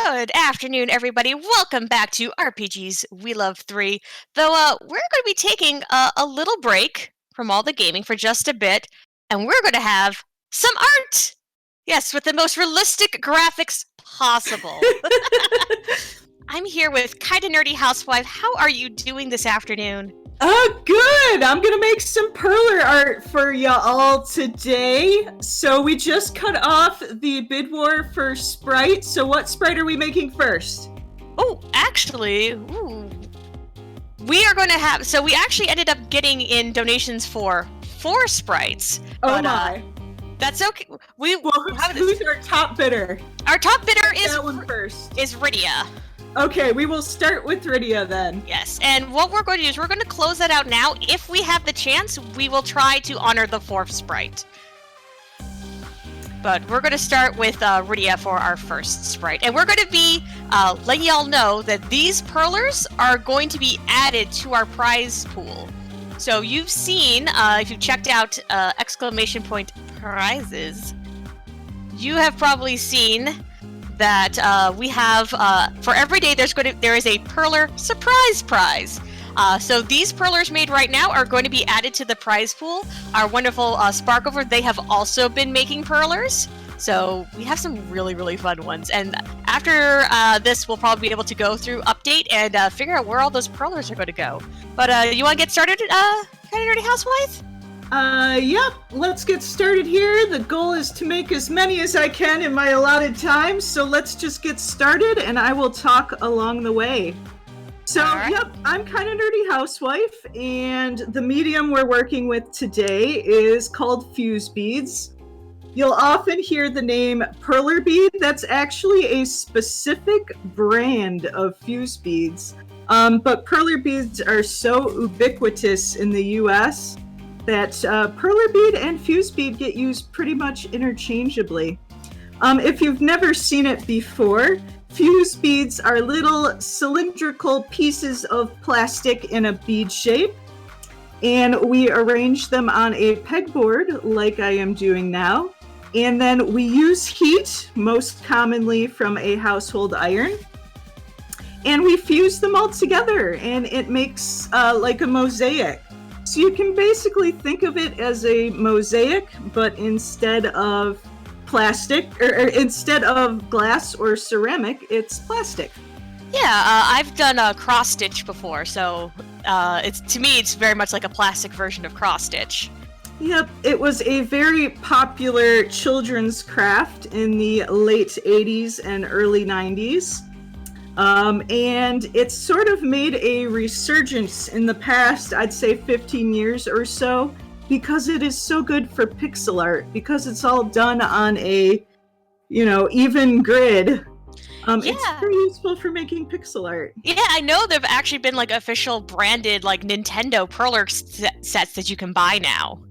Good afternoon, everybody. Welcome back to RPGs We Love 3. Though we're going to be taking a little break from all the gaming for just a bit, and we're going to have some art! Yes, with the most realistic graphics possible. I'm here with Kinda Nerdy Housewife. How are you doing this afternoon? Good! I'm gonna make some Perler art for y'all today. So we just cut off the bid war for Sprite. So what Sprite are we making first? Oh, actually, we are going to have... So we actually ended up getting in donations for 4 sprites. Oh my. That's okay. Who's our top bidder? Our top bidder is that one first. Is Rydia. Okay, we will start with Rydia then. Yes, and what we're going to do is we're going to close that out now. If we have the chance, we will try to honor the 4th sprite. But we're going to start with Rydia for our first sprite. And we're going to be letting y'all know that these Perlers are going to be added to our prize pool. So you've seen, if you've checked out !prizes, you have probably seen that we have for every day there is a Perler surprise prize. So these Perlers made right now are going to be added to the prize pool. Our wonderful Sparkover, they have also been making Perlers. So we have some really, really fun ones. And after this, we'll probably be able to go through update and figure out where all those Perlers are going to go. But you want to get started, Kinda Nerdy Housewife? Yep, let's get started here. The goal is to make as many as I can in my allotted time, so let's just get started and I will talk along the way. So, right. Yep, I'm Kinda Nerdy Housewife, and the medium we're working with today is called fuse beads. You'll often hear the name Perler bead. That's actually a specific brand of fuse beads. But Perler beads are so ubiquitous in the US that Perler bead and fuse bead get used pretty much interchangeably. If you've never seen it before, fuse beads are little cylindrical pieces of plastic in a bead shape, and we arrange them on a pegboard like I am doing now, and then we use heat, most commonly from a household iron, and we fuse them all together, and it makes like a mosaic. So you can basically think of it as a mosaic, but instead of plastic, or instead of glass or ceramic, it's plastic. Yeah, I've done a cross stitch before, so to me it's very much like a plastic version of cross stitch. Yep, it was a very popular children's craft in the late 80s and early 90s. And it's sort of made a resurgence in the past, I'd say 15 years or so, because it is so good for pixel art, because it's all done on a, even grid. It's very useful for making pixel art. Yeah, I know there've actually been official branded Nintendo Perler sets that you can buy now.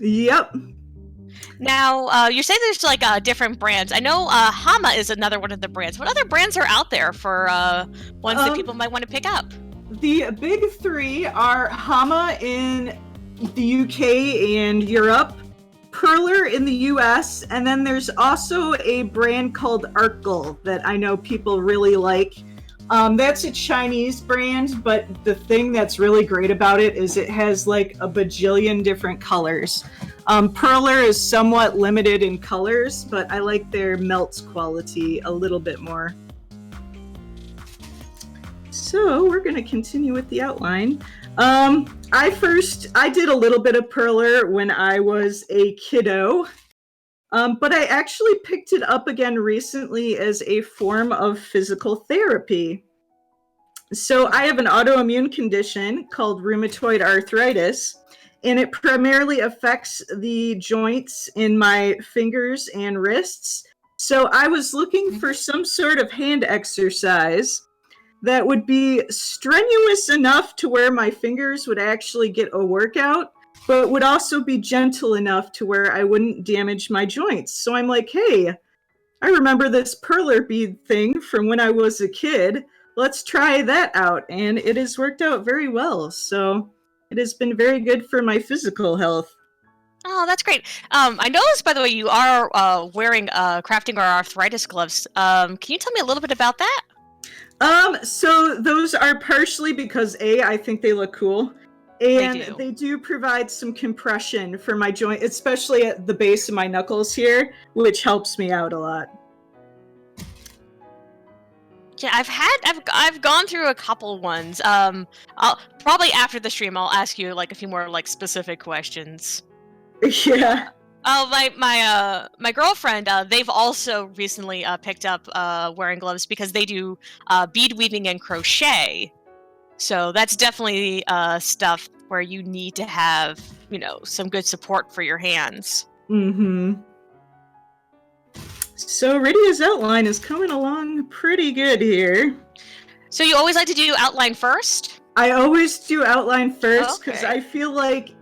Yep. Now, you say there's different brands. I know Hama is another one of the brands. What other brands are out there for ones that people might want to pick up? The big 3 are Hama in the UK and Europe, Perler in the US, and then there's also a brand called Arkle that I know people really like. That's a Chinese brand, but the thing that's really great about it is it has a bajillion different colors. Perler is somewhat limited in colors, but I like their melt quality a little bit more. So we're going to continue with the outline. I did a little bit of Perler when I was a kiddo, but I actually picked it up again recently as a form of physical therapy. So I have an autoimmune condition called rheumatoid arthritis, and it primarily affects the joints in my fingers and wrists. So I was looking for some sort of hand exercise that would be strenuous enough to where my fingers would actually get a workout, but would also be gentle enough to where I wouldn't damage my joints. So I'm like, hey, I remember this Perler bead thing from when I was a kid. Let's try that out. And it has worked out very well. So it has been very good for my physical health. Oh, that's great. I noticed, by the way, you are wearing crafting or arthritis gloves. Can you tell me a little bit about that? So those are partially because I think they look cool, They and do. they do provide some compression for my joint, especially at the base of my knuckles here, which helps me out a lot. Yeah, I've gone through a couple ones. I'll probably after the stream I'll ask you like a few more like specific questions. Yeah. Oh, my girlfriend, they've also recently picked up wearing gloves because they do bead weaving and crochet. So that's definitely stuff where you need to have, some good support for your hands. Mm-hmm. So Rydia's outline is coming along pretty good here. So you always like to do outline first? I always do outline first because Okay. I feel like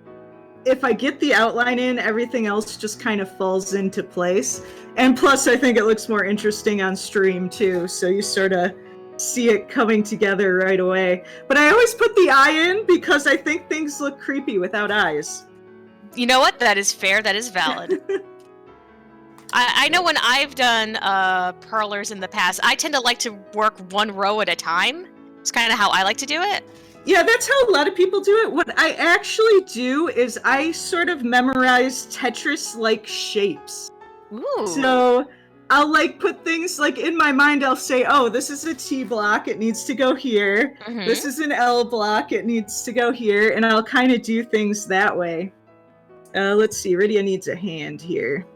if I get the outline in, everything else just kind of falls into place. And plus, I think it looks more interesting on stream too, so you sort of see it coming together right away. But I always put the eye in because I think things look creepy without eyes. You know what? That is fair. That is valid. I know when I've done perlers in the past, I tend to like to work one row at a time. It's kind of how I like to do it. Yeah, that's how a lot of people do it. What I actually do is I sort of memorize Tetris-like shapes. Ooh. So I'll put things in my mind. I'll say, oh, this is a T block. It needs to go here. Mm-hmm. This is an L block. It needs to go here. And I'll kind of do things that way. Let's see. Rydia needs a hand here.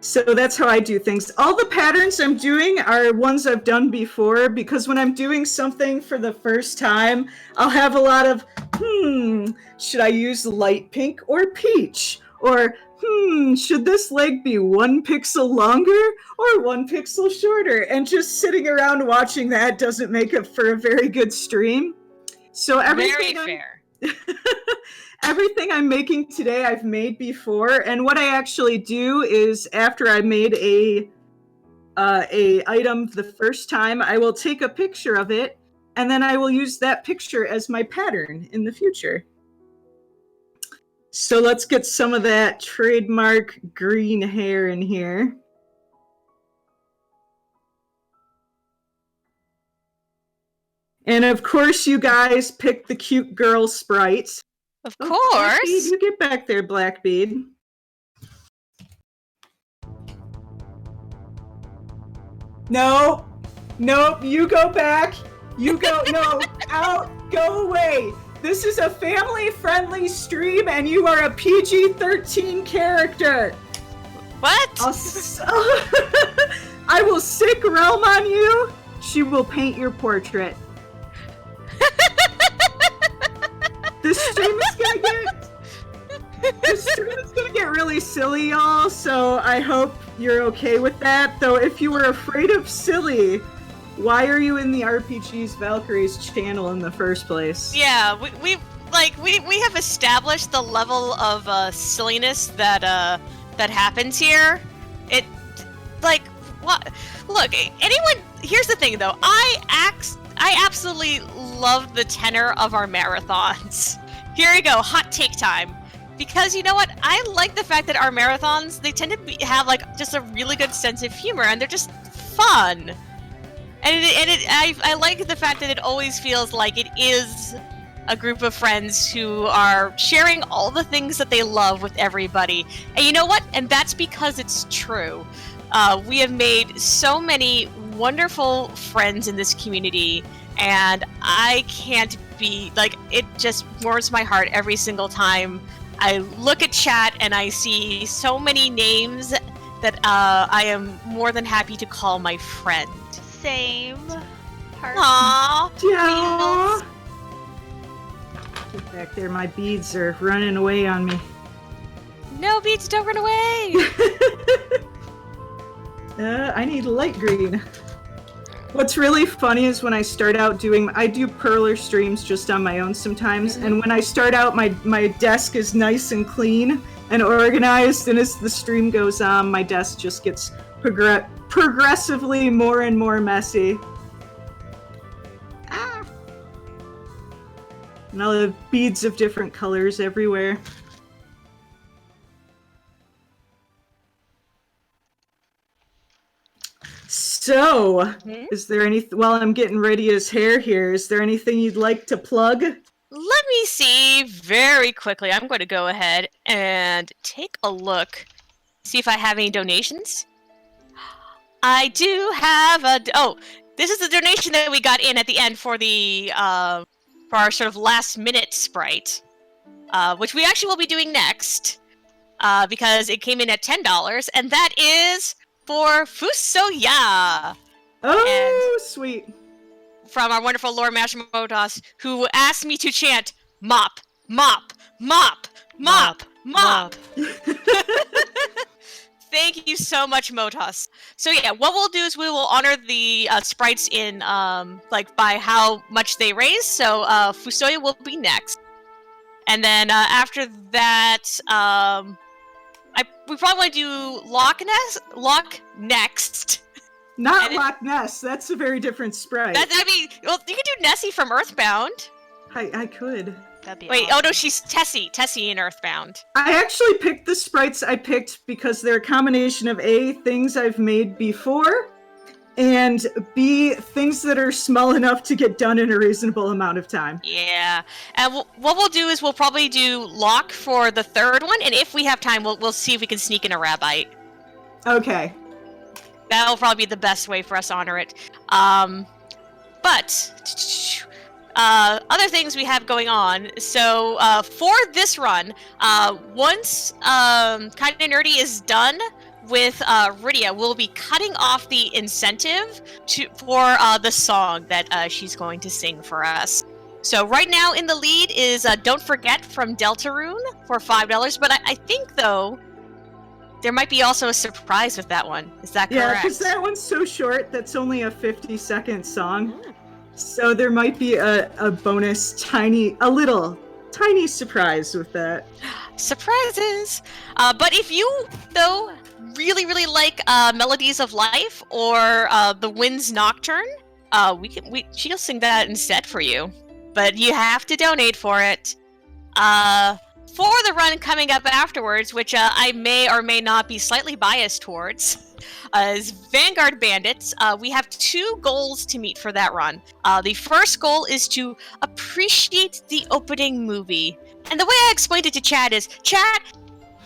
So that's how I do things. All the patterns I'm doing are ones I've done before, because when I'm doing something for the first time, I'll have a lot of, should I use light pink or peach? Or, should this leg be 1 pixel longer or 1 pixel shorter? And just sitting around watching that doesn't make it for a very good stream. So everything Very fair. Everything I'm making today I've made before, and what I actually do is after I made a item the first time, I will take a picture of it, and then I will use that picture as my pattern in the future. So let's get some of that trademark green hair in here. And of course you guys picked the cute girl sprites. Of course. Bead, you get back there, Black Bead. No. Nope, you go back. You go, no, out, go away. This is a family-friendly stream, and you are a PG-13 character. What? I will sick Realm on you. She will paint your portrait. This stream is gonna get really silly, y'all, so I hope you're okay with that. Though if you were afraid of silly, why are you in the RPGs Valkyrie's channel in the first place? Yeah, we have established the level of silliness that happens here. It what? Look, here's the thing though. I absolutely love the tenor of our marathons. Here we go, hot take time. Because you know what? I like the fact that our marathons, they tend to have just a really good sense of humor, and they're just fun. I like the fact that it always feels like it is a group of friends who are sharing all the things that they love with everybody. And you know what? And that's because it's true. We have made so many wonderful friends in this community, and I can't be it just warms my heart every single time I look at chat and I see so many names that I am more than happy to call my friend. Same. Heart. Aww. Yeah. Get back there, my beads are running away on me. No, beads, don't run away. I need light green. What's really funny is when I start out I do Perler streams just on my own sometimes, and when I start out, my desk is nice and clean and organized, and as the stream goes on, my desk just gets progressively more and more messy. Ah. And I'll have beads of different colors everywhere. So, is there while I'm getting ready his hair here, is there anything you'd like to plug? Let me see very quickly. I'm going to go ahead and take a look, see if I have any donations. I do have this is the donation that we got in at the end for the for our sort of last minute sprite, which we actually will be doing next, because it came in at $10, and that is for Fusoya. Oh, sweet. From our wonderful Lore Master Motos, who asked me to chant mop, mop, mop, mop, mop. Thank you so much, Motos. So yeah, what we'll do is we will honor the sprites in by how much they raise. So Fusoya will be next, and then after that, we probably want to do Loch next. Not Loch Ness. That's a very different sprite. Well, you can do Nessie from Earthbound. I could. That'd be Wait, awesome. oh no, she's Tessie in Earthbound. I actually picked the sprites I picked because they're a combination of A, things I've made before, and B, things that are small enough to get done in a reasonable amount of time. Yeah, and what we'll do is we'll probably do Locke for the third one, and if we have time, we'll see if we can sneak in a Rabbite. Okay. That'll probably be the best way for us to honor it. But other things we have going on. So for this run, once Kinda Nerdy is done with Rydia, we'll be cutting off the incentive for the song that she's going to sing for us. So right now in the lead is Don't Forget from Deltarune for $5, but I think, though, there might be also a surprise with that one. Is that correct? Yeah, because that one's so short, that's only a 50-second song. So there might be a bonus a little tiny surprise with that. Tisurprises! But if you, though, really, really like Melodies of Life or The Wind's Nocturne, she'll sing that instead for you. But you have to donate for it. For the run coming up afterwards, which I may or may not be slightly biased towards, is Vanguard Bandits. We have 2 goals to meet for that run. The first goal is to appreciate the opening movie. And the way I explained it to Chad is, Chad,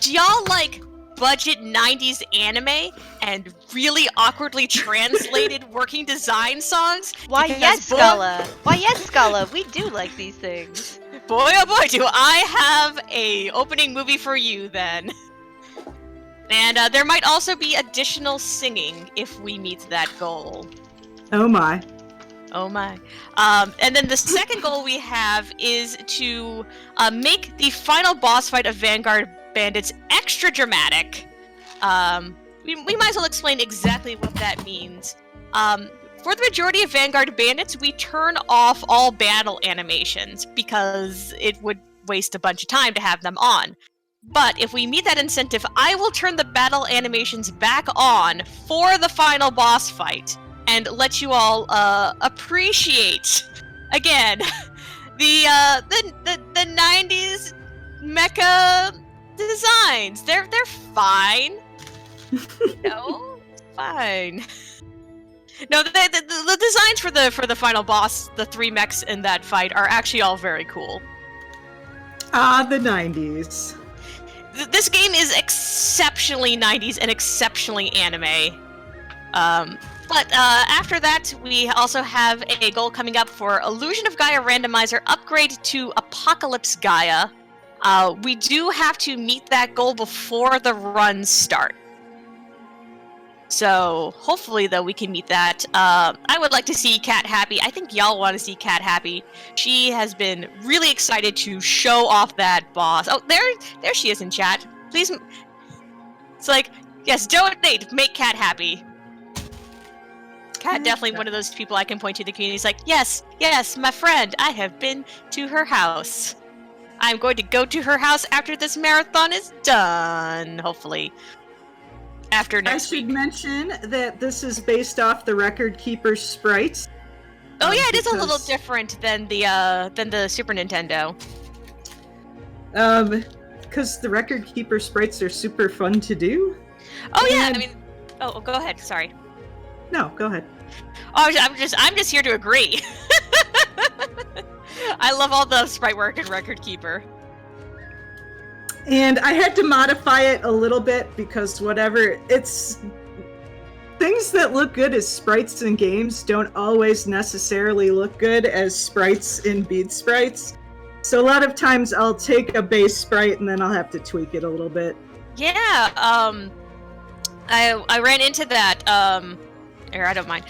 do y'all like budget 90s anime and really awkwardly translated working design songs? Why, yes, Scala. Why, yes, Scala. We do like these things. Boy, oh boy, do I have a opening movie for you, then. And there might also be additional singing if we meet that goal. Oh my. Oh my. And then the second goal we have is to make the final boss fight of Vanguard Bandits extra dramatic. We might as well explain exactly what that means. For the majority of Vanguard Bandits, we turn off all battle animations because it would waste a bunch of time to have them on. But if we meet that incentive, I will turn the battle animations back on for the final boss fight and let you all appreciate, again, the 90s mecha designs. They're fine. No, fine. No, the designs for the final boss, the 3 mechs in that fight, are actually all very cool. The 90s. This game is exceptionally 90s and exceptionally anime. But after that, we also have a goal coming up for Illusion of Gaia Randomizer upgrade to Apocalypse Gaia. We do have to meet that goal before the runs start. So, hopefully, though, we can meet that. I would like to see Kat happy. I think y'all want to see Kat happy. She has been really excited to show off that boss. Oh, there she is in chat. Please. It's like, yes, donate, make Kat happy. Kat definitely one of those people I can point to in the community. It's like, yes, my friend, I have been to her house. I'm going to go to her house after this marathon is done, hopefully. After next week. I should mention that this is based off the Record Keeper sprites. Oh yeah, it is a little because, different than the Super Nintendo. Because the record keeper sprites are super fun to do. Oh yeah, And- I mean, go ahead. Sorry. No, go ahead. Oh, I'm just here to agree. I love all the sprite work in Record Keeper. And I had to modify it a little bit because it's things that look good as sprites in games don't always necessarily look good as sprites in bead sprites. So a lot of times I'll take a base sprite and then I'll have to tweak it a little bit. Yeah, I ran into that, or I don't mind.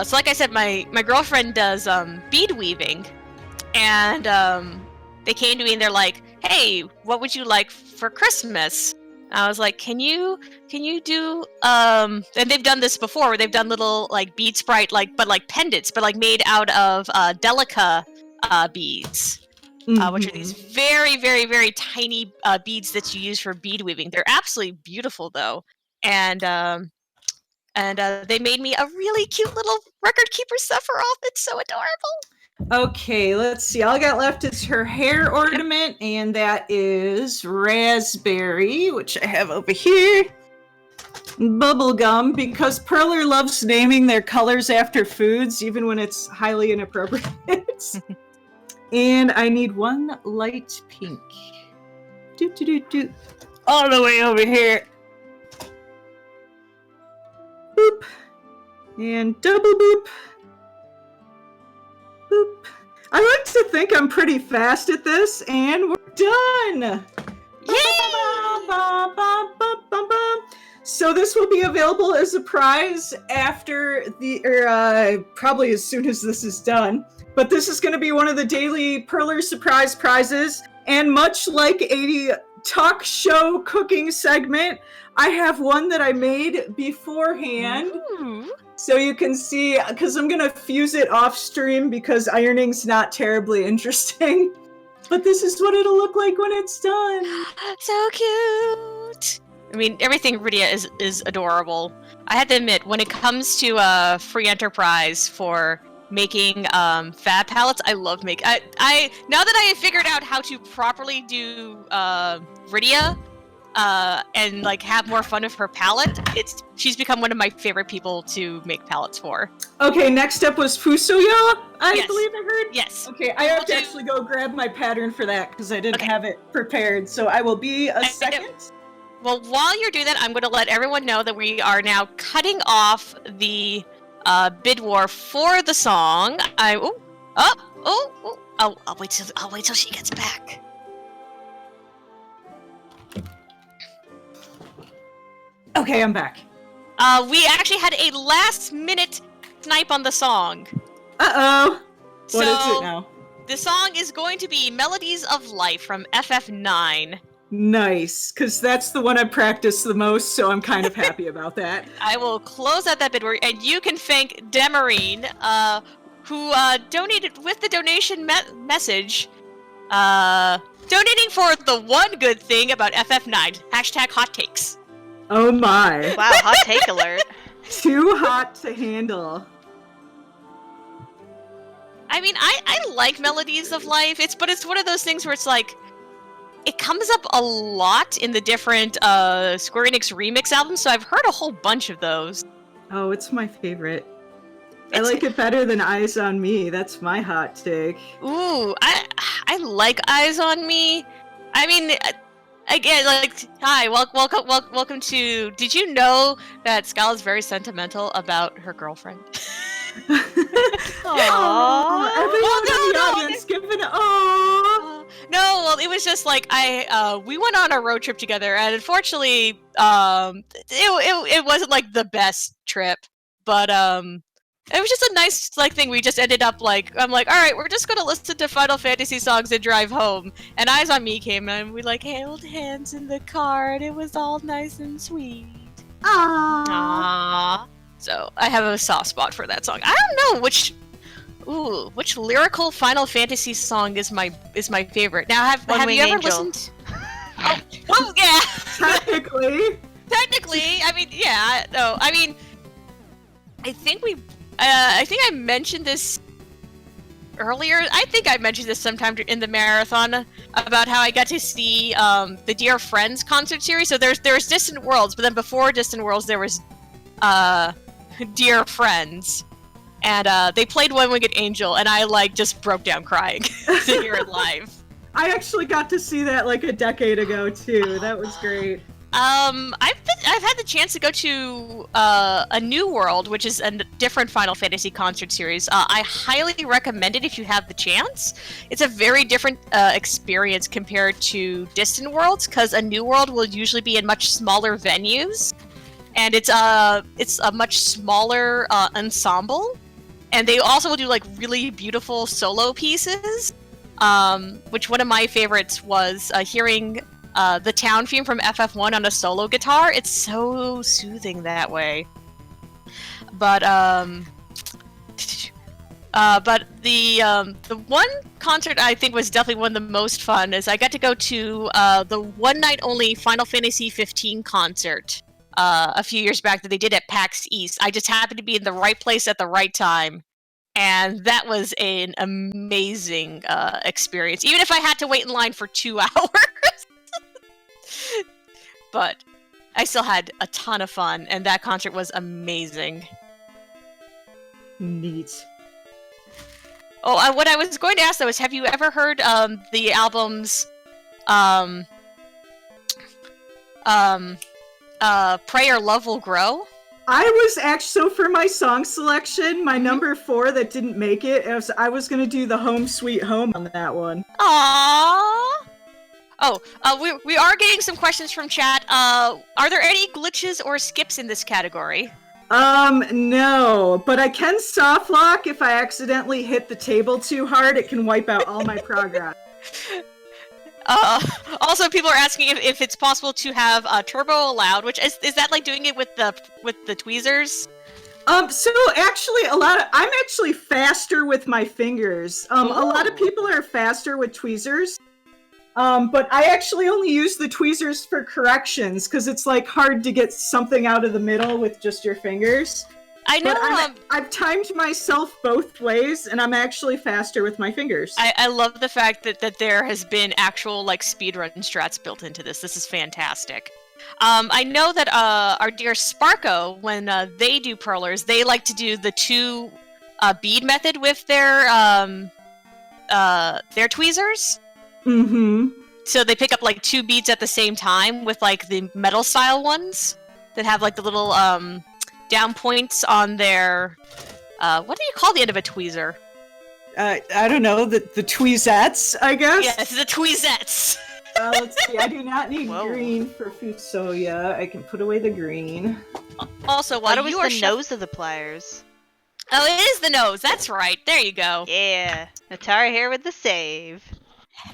So like I said, my girlfriend does, bead weaving, and, they came to me and they're like, hey, what would you like for Christmas? I was like, can you do, and they've done this before, where they've done little, like, bead sprite, but pendants, but, made out of, Delica, beads. Which are these very, very, very tiny beads that you use for bead weaving. They're absolutely beautiful, though, and they made me a really cute little record keeper Sephiroth. It's so adorable. Okay, let's see. All I got left is her hair ornament, and that is raspberry, which I have over here. Bubblegum, because Perler loves naming their colors after foods, even when it's highly inappropriate. And I need one light pink. All the way over here. Boop. And double boop. Boop. I like to think I'm pretty fast at this, and we're done! So this will be available as a prize after probably as soon as this is done. But this is going to be one of the daily Perler surprise prizes. And much like a talk show cooking segment, I have one that I made beforehand. Ooh. So you can see, because I'm going to fuse it off stream because ironing's not terribly interesting. But this is what it'll look like when it's done. So cute. I mean, everything Rydia is adorable. I have to admit, when it comes to free enterprise for making fab palettes, I love making. I now that I have figured out how to properly do Rydia and have more fun with her palette, she's become one of my favorite people to make palettes for. Okay, next up was Fusoya, Yes. believe I heard? Yes. Okay, I have to actually go grab my pattern for that because I didn't have it prepared. So I will be a second. Well, while you're doing that, I'm going to let everyone know that we are now cutting off the bid war for the song. I'll wait till she gets back. Okay, I'm back. We actually had a last-minute snipe on the song. Uh-oh. What is So, it now? The song is going to be Melodies of Life from FF9. Nice, because that's the one I practiced the most, so I'm kind of happy about that. I will close out that bid war, and you can thank Demarine, who donated with the donation message, donating for the one good thing about FF9. # hot takes. Oh my. Wow, hot take alert. Too hot to handle. I mean, I like Melodies of Life, but it's one of those things where it's like, it comes up a lot in the different Square Enix remix albums, so I've heard a whole bunch of those. Oh, it's my favorite. I like it better than Eyes on Me. That's my hot take. Ooh, I like Eyes on Me. I mean, again, hi, welcome to. Did you know that Scala's very sentimental about her girlfriend? Aww. Everyone in the audience giving No, well, it was just we went on a road trip together, and unfortunately, it wasn't the best trip, but it was just a nice thing. We just ended up I'm all right, we're just gonna listen to Final Fantasy songs and drive home. And Eyes on Me came, and we held hands in the car, and it was all nice and sweet. Aww. So I have a soft spot for that song. I don't know which lyrical Final Fantasy song is my favorite. Now have you ever listened? Oh yeah. Technically, I mean, yeah. No, I mean, I think I mentioned this earlier. I think I mentioned this sometime in the marathon about how I got to see the Dear Friends concert series. So there's Distant Worlds, but then before Distant Worlds there was Dear Friends, and they played One Winged Angel, and I like just broke down crying to hear it live. I actually got to see that like a decade ago too. That was great. I've had the chance to go to a New World, which is a different Final Fantasy concert series. I highly recommend it if you have the chance. It's a very different experience compared to Distant Worlds, because a New World will usually be in much smaller venues, and it's a much smaller ensemble, and they also will do like really beautiful solo pieces. Which one of my favorites was hearing the town theme from FF1 on a solo guitar. It's so soothing that way. But the one concert I think was definitely one of the most fun is I got to go to the one night only Final Fantasy 15 concert a few years back that they did at PAX East. I just happened to be in the right place at the right time. And that was an amazing experience, even if I had to wait in line for 2 hours. But I still had a ton of fun, and that concert was amazing. Neat. Oh, what I was going to ask though is, have you ever heard the albums Pray or Love Will Grow? I was actually, so for my song selection, my number 4 that didn't make it, I was going to do the Home Sweet Home on that one. Aww. Oh, we are getting some questions from chat. Are there any glitches or skips in this category? No, but I can soft lock if I accidentally hit the table too hard. It can wipe out all my progress. Also, people are asking if it's possible to have turbo allowed, which is that like doing it with the tweezers? So actually, I'm actually faster with my fingers. A lot of people are faster with tweezers. But I actually only use the tweezers for corrections because it's like hard to get something out of the middle with just your fingers. I know. I've timed myself both ways, and I'm actually faster with my fingers. I love the fact that there has been actual like speedrun strats built into this. This is fantastic. I know that our dear Sparko, when they do Perlers, they like to do the 2 bead method with their tweezers. Mm-hmm. So they pick up like 2 beads at the same time with like the metal style ones that have like the little down points on their what do you call the end of a tweezer? I don't know, the tweezettes, I guess? Yes, the tweezettes. Let's see, I do not need green for Fusoya. I can put away the green. Also, while you are the nose of the pliers. Oh, it is the nose, that's right. There you go. Yeah, Natara here with the save.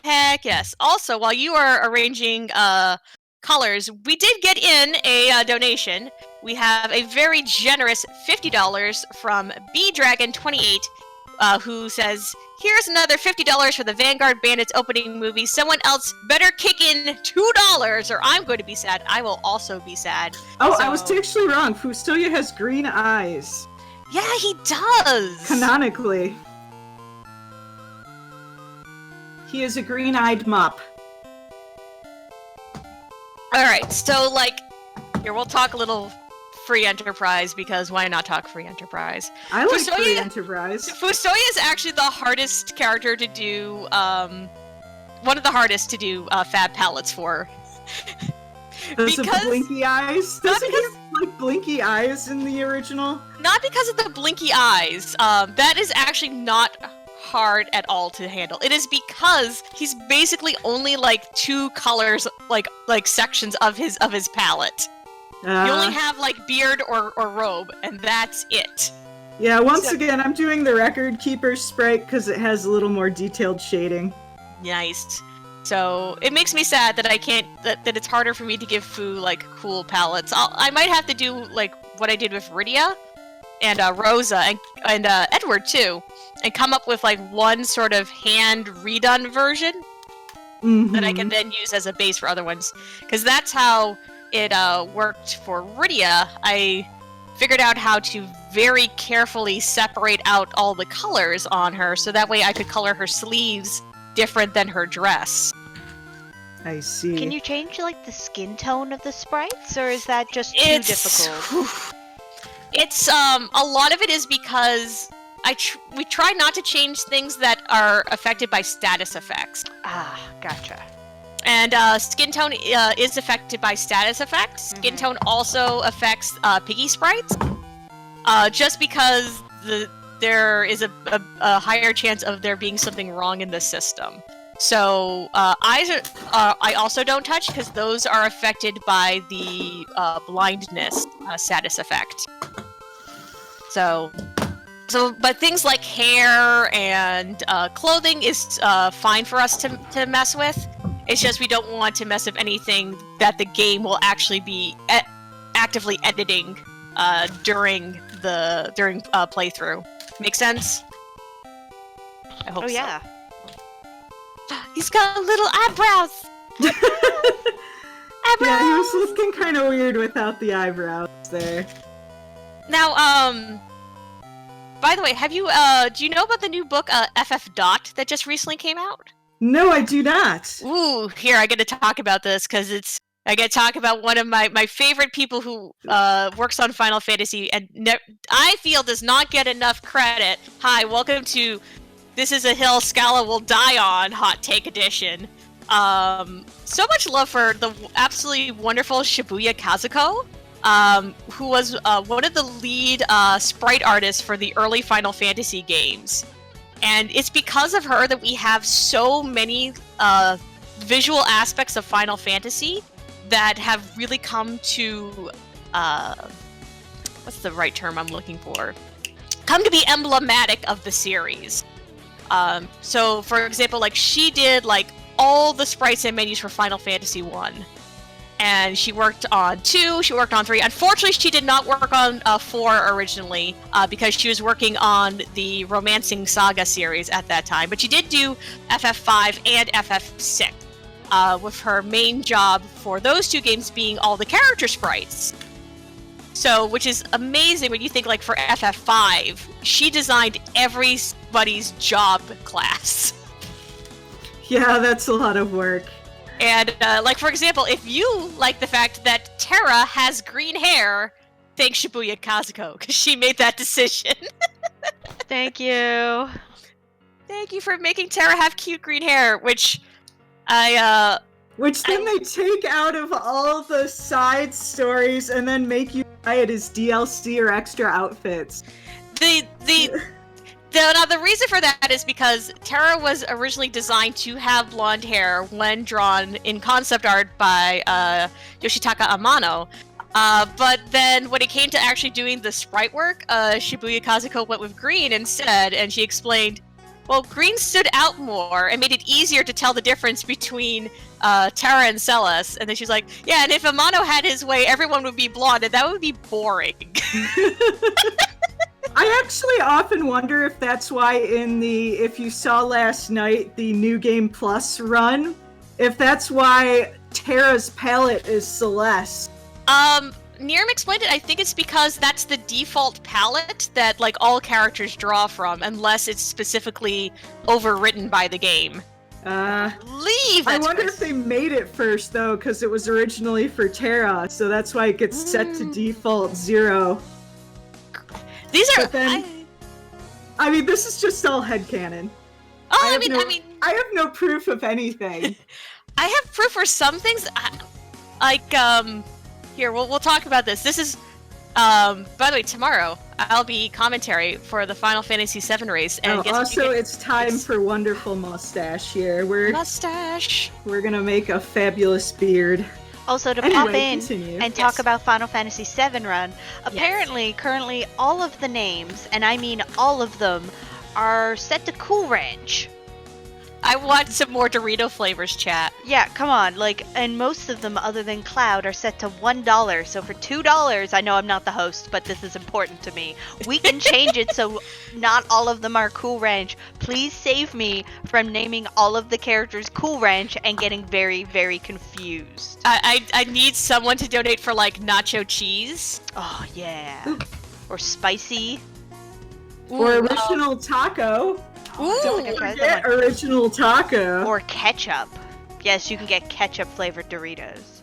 Heck yes. Also, while you are arranging colors, we did get in a donation. We have a very generous $50 from BDragon28, who says, "Here's another $50 for the Vanguard Bandits opening movie. Someone else better kick in $2 or I'm going to be sad. I will also be sad." Oh, so... I was actually wrong. Fusoya has green eyes. Yeah, he does! Canonically. He is a green-eyed mop. Alright, so, like, here, we'll talk a little free enterprise, because why not talk free enterprise? I like free enterprise. Fusoya is actually the hardest character to do, one of the hardest to do fab palettes for. Because of the blinky eyes? Doesn't he have, like, blinky eyes in the original? Not because of the blinky eyes. That is actually not hard at all to handle. It is because he's basically only like 2 colors, like sections of his palette. You only have like beard or robe, and that's it. Yeah, once again, I'm doing the Record Keeper sprite because it has a little more detailed shading. Nice. So it makes me sad that I can't. That it's harder for me to give Fu like cool palettes. I might have to do like what I did with Rydia and Rosa and Edward too, and come up with like one sort of hand redone version that I can then use as a base for other ones. Because that's how it worked for Rydia. I figured out how to very carefully separate out all the colors on her, so that way I could color her sleeves different than her dress. I see. Can you change like the skin tone of the sprites, or is that just too difficult? It's a lot of it is because we try not to change things that are affected by status effects. Ah, gotcha. And skin tone is affected by status effects. Skin tone also affects piggy sprites, just because there is a higher chance of there being something wrong in the system. So eyes I also don't touch because those are affected by the blindness status effect. So, but things like hair and clothing is fine for us to mess with. It's just we don't want to mess with anything that the game will actually be actively editing during playthrough. Make sense? I hope so. Yeah. He's got little eyebrows. Eyebrows. Yeah, he was looking kind of weird without the eyebrows there. Now, by the way, have you do you know about the new book FF Dot that just recently came out? No, I do not. Ooh, here I get to talk about this because I get to talk about one of my favorite people who works on Final Fantasy and I feel does not get enough credit. Hi, welcome to This Is a Hill Scala Will Die On Hot Take Edition. So much love for the absolutely wonderful Shibuya Kazuko, who was one of the lead sprite artists for the early Final Fantasy games. And it's because of her that we have so many visual aspects of Final Fantasy that have really come to, what's the right term I'm looking for? Come to be emblematic of the series. So, for example, like she did like all the sprites and menus for Final Fantasy 1. And she worked on 2, she worked on 3. Unfortunately, she did not work on 4 originally, because she was working on the Romancing Saga series at that time. But she did do FF5 and FF6, with her main job for those 2 games being all the character sprites. So, which is amazing when you think, like, for FF5, she designed everybody's job class. Yeah, that's a lot of work. And, like, for example, if you like the fact that Terra has green hair, thank Shibuya Kazuko, because she made that decision. Thank you. Thank you for making Terra have cute green hair, which Which then they take out of all the side stories and then make you buy it as DLC or extra outfits. Now, the reason for that is because Terra was originally designed to have blonde hair when drawn in concept art by Yoshitaka Amano. But then when it came to actually doing the sprite work, Shibuya Kazuko went with green instead, and she explained, well, green stood out more and made it easier to tell the difference between Terra and Celes. And then she's like, yeah, and if Amano had his way, everyone would be blonde, and that would be boring. I actually often wonder if that's why if you saw last night, the New Game Plus run, if that's why Terra's palette is Celeste. Niram explained it. I think it's because that's the default palette that, like, all characters draw from, unless it's specifically overwritten by the game. I wonder if they made it first, though, because it was originally for Terra, so that's why it gets set to default 0. These are. But then, I mean, this is just all headcanon. Oh, I have no proof of anything. I have proof for some things. Here, we'll talk about this. This is, by the way, tomorrow I'll be commentary for the Final Fantasy VII race. And also, it's time for Wonderful Mustache here. Mustache! We're gonna make a fabulous beard. Also, to pop in continue. and talk about Final Fantasy VII Run, apparently, currently, all of the names, and I mean all of them, are set to Cool Ranch. I want some more Dorito flavors, chat. Yeah, come on. And most of them, other than Cloud, are set to $1. So for $2, I know I'm not the host, but this is important to me. We can change it so not all of them are Cool Ranch. Please save me from naming all of the characters Cool Ranch and getting very, very confused. I need someone to donate for nacho cheese. Oh yeah. Or spicy. Or original taco. Ooh. Don't forget original taco. Or ketchup. Yes, you can get ketchup flavored Doritos.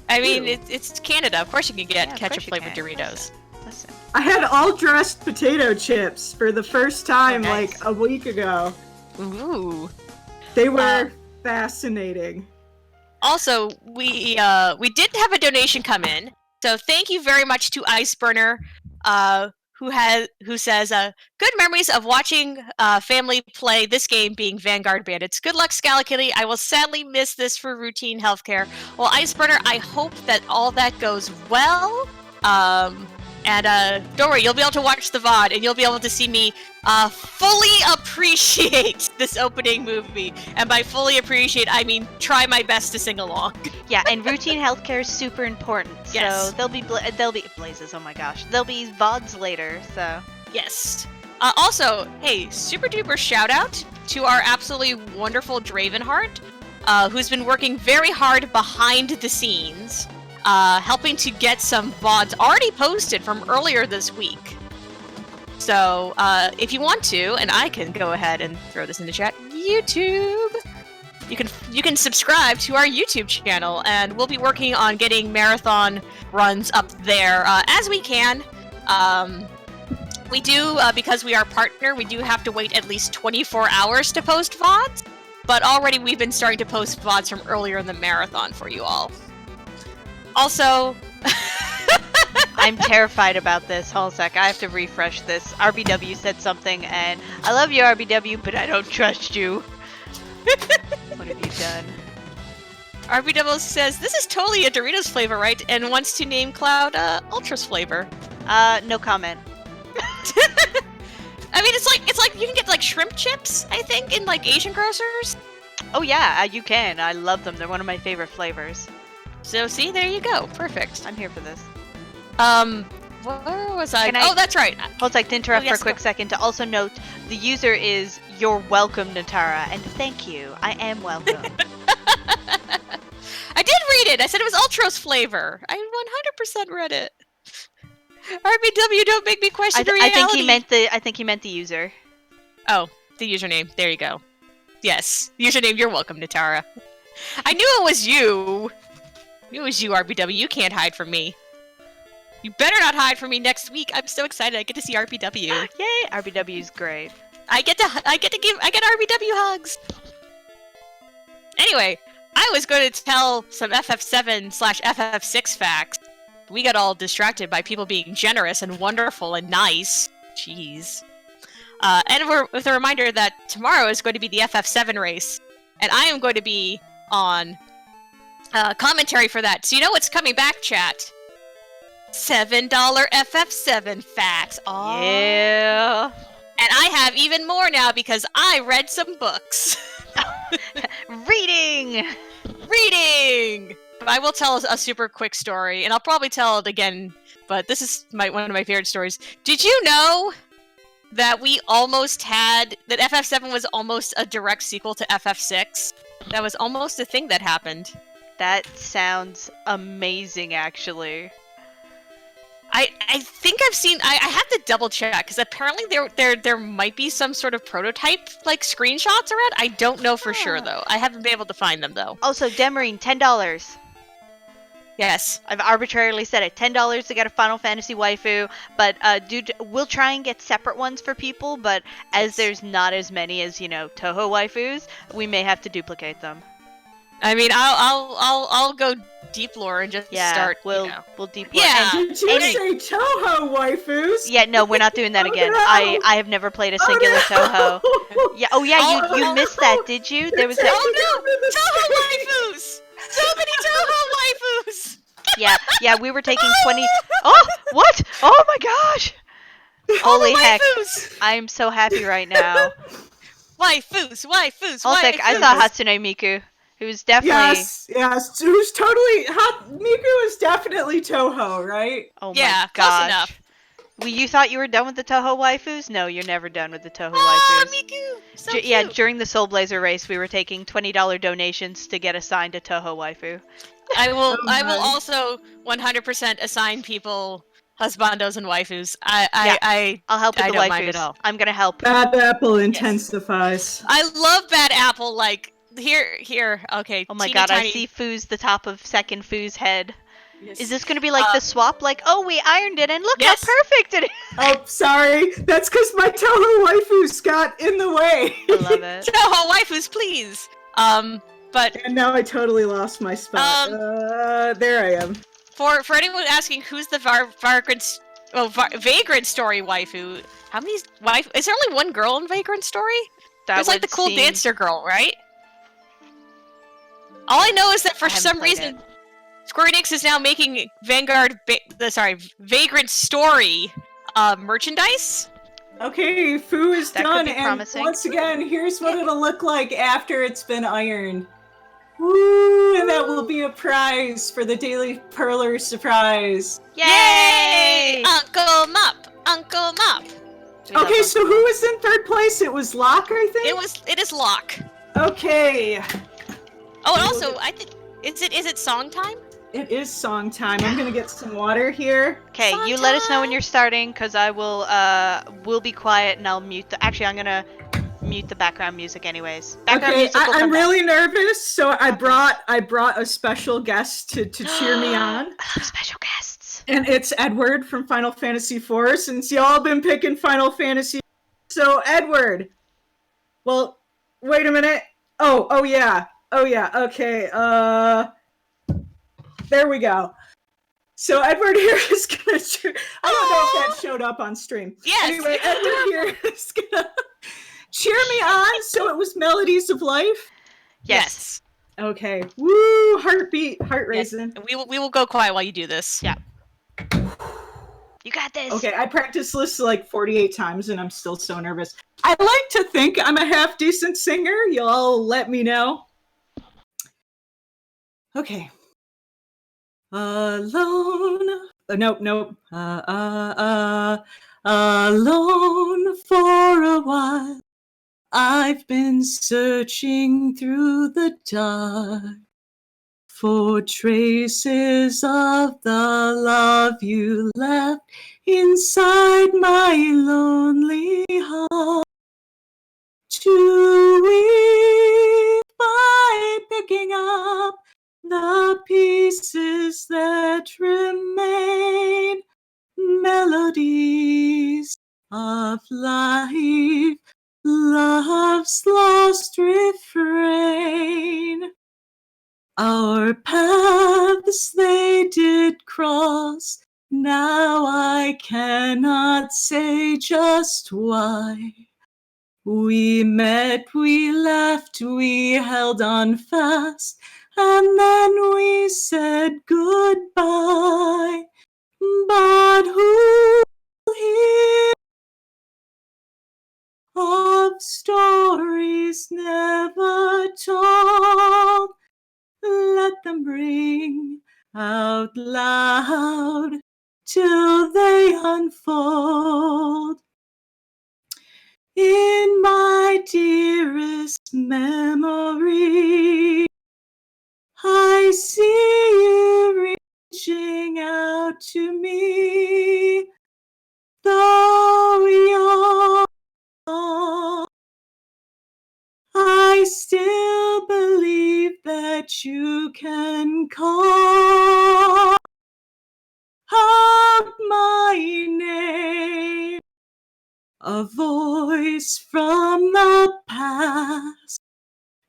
I mean, it's Canada. Of course you can get Yeah, ketchup flavored Doritos. Listen. I had all dressed potato chips for the first time nice. a week ago. Ooh. They were fascinating. Also, we did have a donation come in, so thank you very much to Iceburner, who says, good memories of watching family play this game being Vanguard Bandits. Good luck, Scalicity. I will sadly miss this for routine healthcare. Well, Iceburner, I hope that all that goes well. And don't worry, you'll be able to watch the VOD, and you'll be able to see me fully appreciate this opening movie. And by fully appreciate, I mean try my best to sing along. Yeah, and routine healthcare is super important. Yes. So there'll be blazes. Oh my gosh, there'll be VODs later. So Yes. Also, hey, super duper shout out to our absolutely wonderful Dravenheart, who's been working very hard behind the scenes. Helping to get some VODs already posted from earlier this week. So, if you want to, and I can go ahead and throw this in the chat, YouTube! You can subscribe to our YouTube channel, and we'll be working on getting marathon runs up there as we can. We do, because we are partner, we do have to wait at least 24 hours to post VODs, but already we've been starting to post VODs from earlier in the marathon for you all. Also, I'm terrified about this. Hold on a sec, I have to refresh this. RBW said something, and I love you, RBW, but I don't trust you. What have you done? RBW says, this is totally a Doritos flavor, right? And wants to name Cloud Ultra's flavor. No comment. I mean, it's like you can get shrimp chips, I think, in Asian grocers. Oh yeah, you can. I love them. They're one of my favorite flavors. So see, there you go. Perfect. I'm here for this. Where was I? Oh, that's right. Hold on, to interrupt yes, for a quick second to also note the user is "You're welcome, Natara," and thank you. I am welcome. I did read it. I said it was Ultros flavor. I 100% read it. RBW, don't make me question reality. I think he meant the user. Oh, the username. There you go. Yes, username. You're welcome, Natara. I knew it was you. It was you, RBW. You can't hide from me. You better not hide from me next week. I'm so excited. I get to see RBW. Yay! RBW's great. I get RBW hugs. Anyway, I was going to tell some FF7/FF6 facts. We got all distracted by people being generous and wonderful and nice. Jeez. And we're with a reminder that tomorrow is going to be the FF7 race, and I am going to be on commentary for that. So you know what's coming back, chat? $7 FF7 facts. Aww. Yeah. And I have even more now because I read some books. Reading! But I will tell a super quick story, and I'll probably tell it again, but this is one of my favorite stories. Did you know that that FF7 was almost a direct sequel to FF6? That was almost a thing that happened. That sounds amazing, actually. I think I've seen. I have to double check because apparently there might be some sort of prototype screenshots around. I don't know for sure though. I haven't been able to find them though. Also, Demarine, $10. Yes, I've arbitrarily set it $10 to get a Final Fantasy waifu, but dude, we'll try and get separate ones for people. But as there's not as many as Toho waifus, we may have to duplicate them. I mean, I'll go deep lore and just start. We'll deep lore. Yeah. Did you say Toho waifus? Yeah, no, we're not doing that again. No. I have never played a singular Toho. Yeah. Oh yeah, you missed that, did you? There was a. Oh no! Toho waifus! So many Toho waifus! Yeah, we were taking 20. Oh, what? Oh my gosh! Holy heck! Waifus! I am so happy right now. Waifus, waifus, Holsek, I waifus. saw Hatsune Miku, who's definitely. Yes. Who's totally Miku is definitely Toho, right? Oh Yeah, my close gosh. enough. You thought you were done with the Toho waifus? No, you're never done with the Toho Ah, waifus. Miku, so cute. Yeah, during the Soul Blazer race, we were taking $20 donations to get assigned a Toho waifu. I will my. also 100% assign people husbandos and waifus. I I'll help with I the don't mind at waifus. all. I'm gonna help. Bad Apple intensifies. I love Bad Apple. Like here. Okay. Oh my teeny god, tiny. I see Foo's the top of second Foo's head. Yes. Is this gonna be like the swap? Like, oh, we ironed it, and look Yes. how perfect it is. Oh, sorry. That's because my Toho waifus got in the way. I love it. Toho waifus, please. But And now I totally lost my spot. There I am. for anyone asking who's the Vagrant Story waifu, how many wife? Is there only one girl in Vagrant Story? There's like the would cool seem- dancer girl, right? All I know is that for I haven't some played reason, Square Enix is now making Vagrant Story merchandise. Okay, Fu is That could done, be and promising. once again, here's what it'll look like after it's been ironed. Woo! And that will be a prize for the Daily Perler surprise. Yay! Uncle Mop! Uncle Mop! We love Okay, them. so who was in third place? It was Locke, I think? It is Locke. Okay. Oh, and also, I think is it song time? It is song time. I'm gonna get some water here. Okay, you let us know when you're starting, cause I will be quiet and I'll mute the. Actually, I'm gonna mute the background music anyways. Background Okay, music will I'm come back. really nervous, so I brought a special guest to cheer me on. I love special guests. And it's Edward from Final Fantasy IV, since y'all been picking Final Fantasy. So, Edward. Well, wait a minute. Oh yeah. Okay, there we go. So, Edward here is gonna I don't know if that showed up on stream. Yes. Anyway, Edward here is gonna cheer me on, so it was Melodies of Life? Yes. Okay. Woo! Heartbeat, heart Yes. racing. We will go quiet while you do this. Yeah. You got this. Okay, I practiced this like 48 times and I'm still so nervous. I like to think I'm a half decent singer. Y'all let me know. Okay. Alone. Nope. Alone for a while. I've been searching through the dark for traces of the love you left inside my lonely heart. To weep by picking up the pieces that remain, melodies of life, love's lost refrain. Our paths they did cross, now I cannot say just why. We met, we laughed, we held on fast, and then we said goodbye. But who'll hear of stories never told? Let them ring out loud till they unfold. In my dearest memory, I see you reaching out to me, though you're gone. I still believe that you can call out my name. A voice from the past,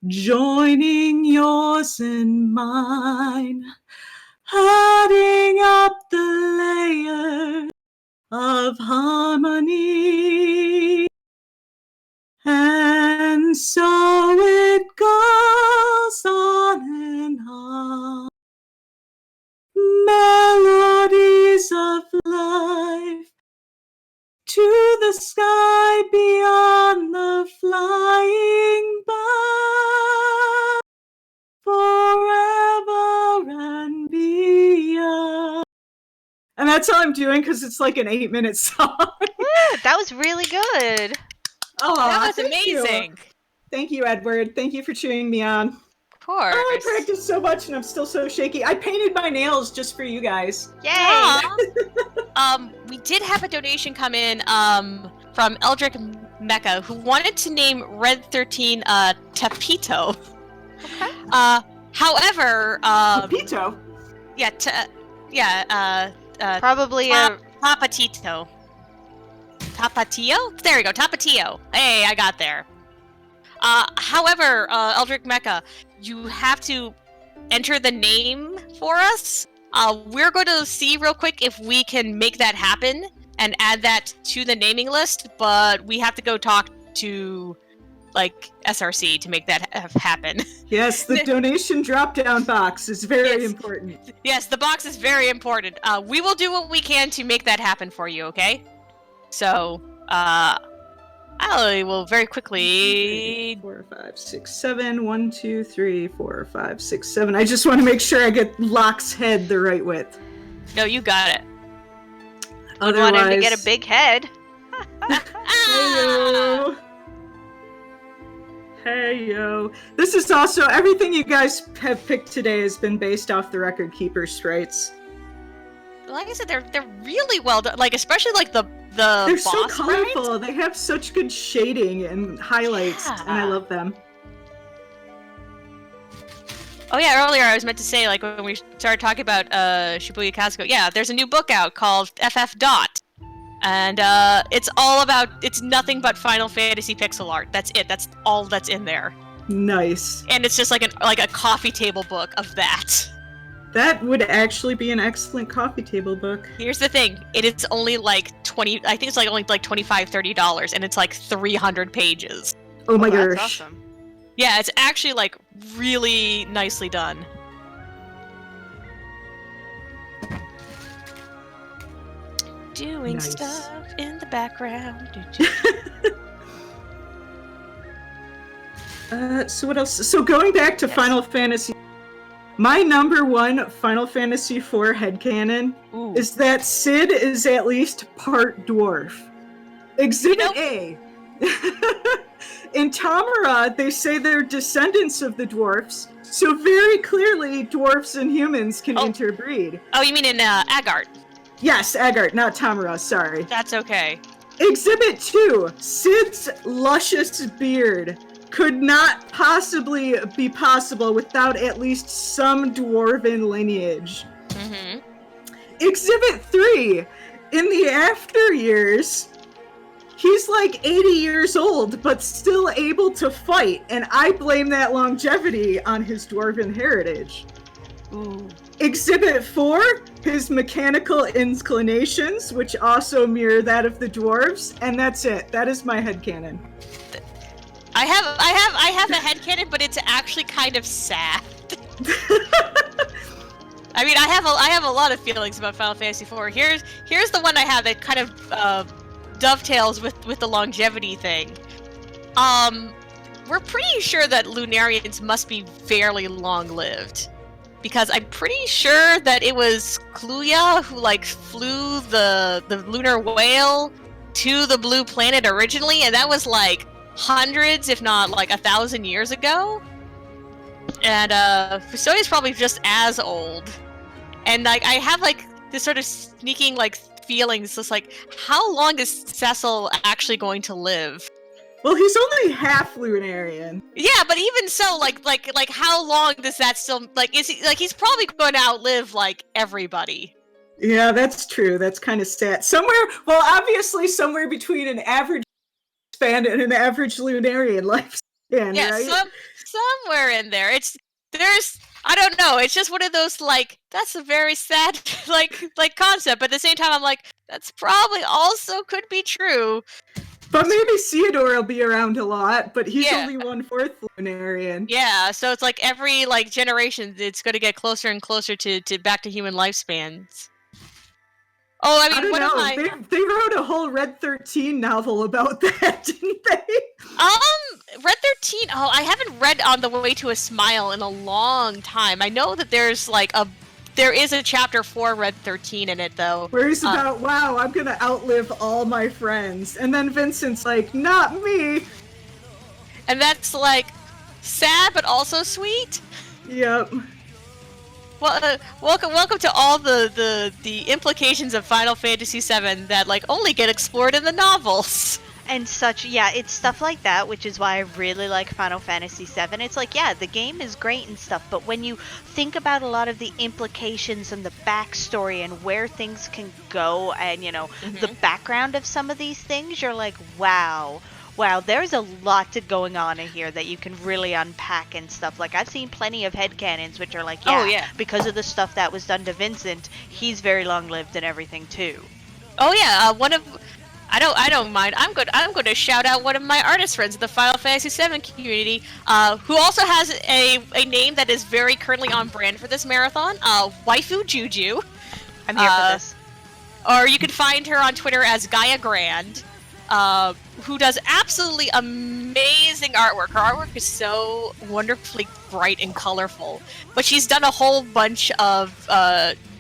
joining yours and mine, adding up the layers of harmony. And so it goes on and on. Melodies of life, to the sky beyond the a flying by forever and beyond. And that's all I'm doing because it's like an 8-minute song. Woo, that was really good. Oh, That was thank amazing. You. Thank you, Edward. Thank you for cheering me on. Of course. Oh, I practiced so much and I'm still so shaky. I painted my nails just for you guys. Yay! We did have a donation come in from Eldrick Mecca, who wanted to name Red 13 Tapito. Okay. However, Pepito. Probably a Tapatito. Tapatio? There we go, Tapatio. Hey, I got there. However, Eldrick Mecca, you have to enter the name for us. We're going to see real quick if we can make that happen and add that to the naming list, but we have to go talk to, like, SRC to make that happen. Yes, the donation drop-down box is very important. Yes, the box is very important. We will do what we can to make that happen for you, okay? So, I will very quickly... 4, 5, 6, 7. 1, 2, 3, 4, 5, 6, 7. I just want to make sure I get Locke's head the right width. No, you got it. would want him to get a big head. Hey-yo. Hey-yo. This is also, everything you guys have picked today has been based off the Record Keeper sprites. Like I said, they're really well done. Like, especially like the They're boss so colorful. sprites. They have such good shading and highlights, and I love them. Oh yeah, earlier I was meant to say, like, when we started talking about Shibuya Kasuko, yeah, there's a new book out called FF Dot. And it's all about, it's nothing but Final Fantasy pixel art. That's it. That's all that's in there. Nice. And it's just like a coffee table book of that. That would actually be an excellent coffee table book. Here's the thing. It is only like I think it's like only like $25, $30, and it's like 300 pages. Oh my gosh. That's awesome. Yeah, it's actually like really nicely done. Doing Nice. stuff in the background. So what else? So going back to Yes. Final Fantasy, my number one Final Fantasy IV headcanon Ooh. is that Cid is at least part dwarf. Exhibit A. In Tamara, they say they're descendants of the dwarfs, so very clearly dwarfs and humans can interbreed. Oh, you mean in Agart? Yes, Agart, not Tamara, sorry. That's okay. Exhibit 2. Cid's luscious beard could not possibly be possible without at least some dwarven lineage. Mm-hmm. Exhibit 3. In the after years, he's like 80 years old, but still able to fight, and I blame that longevity on his dwarven heritage. Ooh. Exhibit 4, his mechanical inclinations, which also mirror that of the dwarves, and that's it. That is my headcanon. I have a headcanon, but it's actually kind of sad. I mean, I have a lot of feelings about Final Fantasy IV. Here's the one I have that kind of dovetails with the longevity thing. We're pretty sure that Lunarians must be fairly long-lived, because I'm pretty sure that it was Kluya who like flew the lunar whale to the blue planet originally, and that was like hundreds, if not like 1,000 years ago. And Fusonia's probably just as old. And like I have like this sort of sneaking like feelings, just like, how long is Cecil actually going to live? Well, he's only half Lunarian. Yeah, but even so, like how long does that still, like, is he, like, he's probably going to outlive like everybody. Yeah, that's true. That's kind of sad. Obviously somewhere between an average span and an average Lunarian lifespan, Yeah, right? somewhere in there. I don't know. It's just one of those, like, that's a very sad, like concept. But at the same time, I'm like, that's probably also could be true. But maybe Theodore will be around a lot, but he's Yeah. only 1/4 Lunarian. Yeah, so it's like every, like, generation, it's going to get closer and closer to back to human lifespans. Oh, I I mean, don't one of know. my They wrote a whole Red 13 novel about that, didn't they? Red 13. Oh, I haven't read On the Way to a Smile in a long time. I know that there is a chapter for Red 13 in it though. Where he's about, wow, I'm gonna outlive all my friends. And then Vincent's like, not me. And that's like sad but also sweet. Yep. Well, welcome to all the implications of Final Fantasy VII that like only get explored in the novels. And such, yeah, it's stuff like that, which is why I really like Final Fantasy VII. It's like, yeah, the game is great and stuff, but when you think about a lot of the implications and the backstory and where things can go and, the background of some of these things, you're like, wow, there's a lot going on in here that you can really unpack and stuff. Like, I've seen plenty of headcanons which are like, because of the stuff that was done to Vincent, he's very long-lived and everything, too. Oh, yeah, I don't mind. I'm going to shout out one of my artist friends in the Final Fantasy VII community, who also has a name that is very currently on brand for this marathon, Waifu Juju. I'm here for this. Or you can find her on Twitter as Gaia Grand, who does absolutely amazing artwork. Her artwork is so wonderfully bright and colorful. But she's done a whole bunch of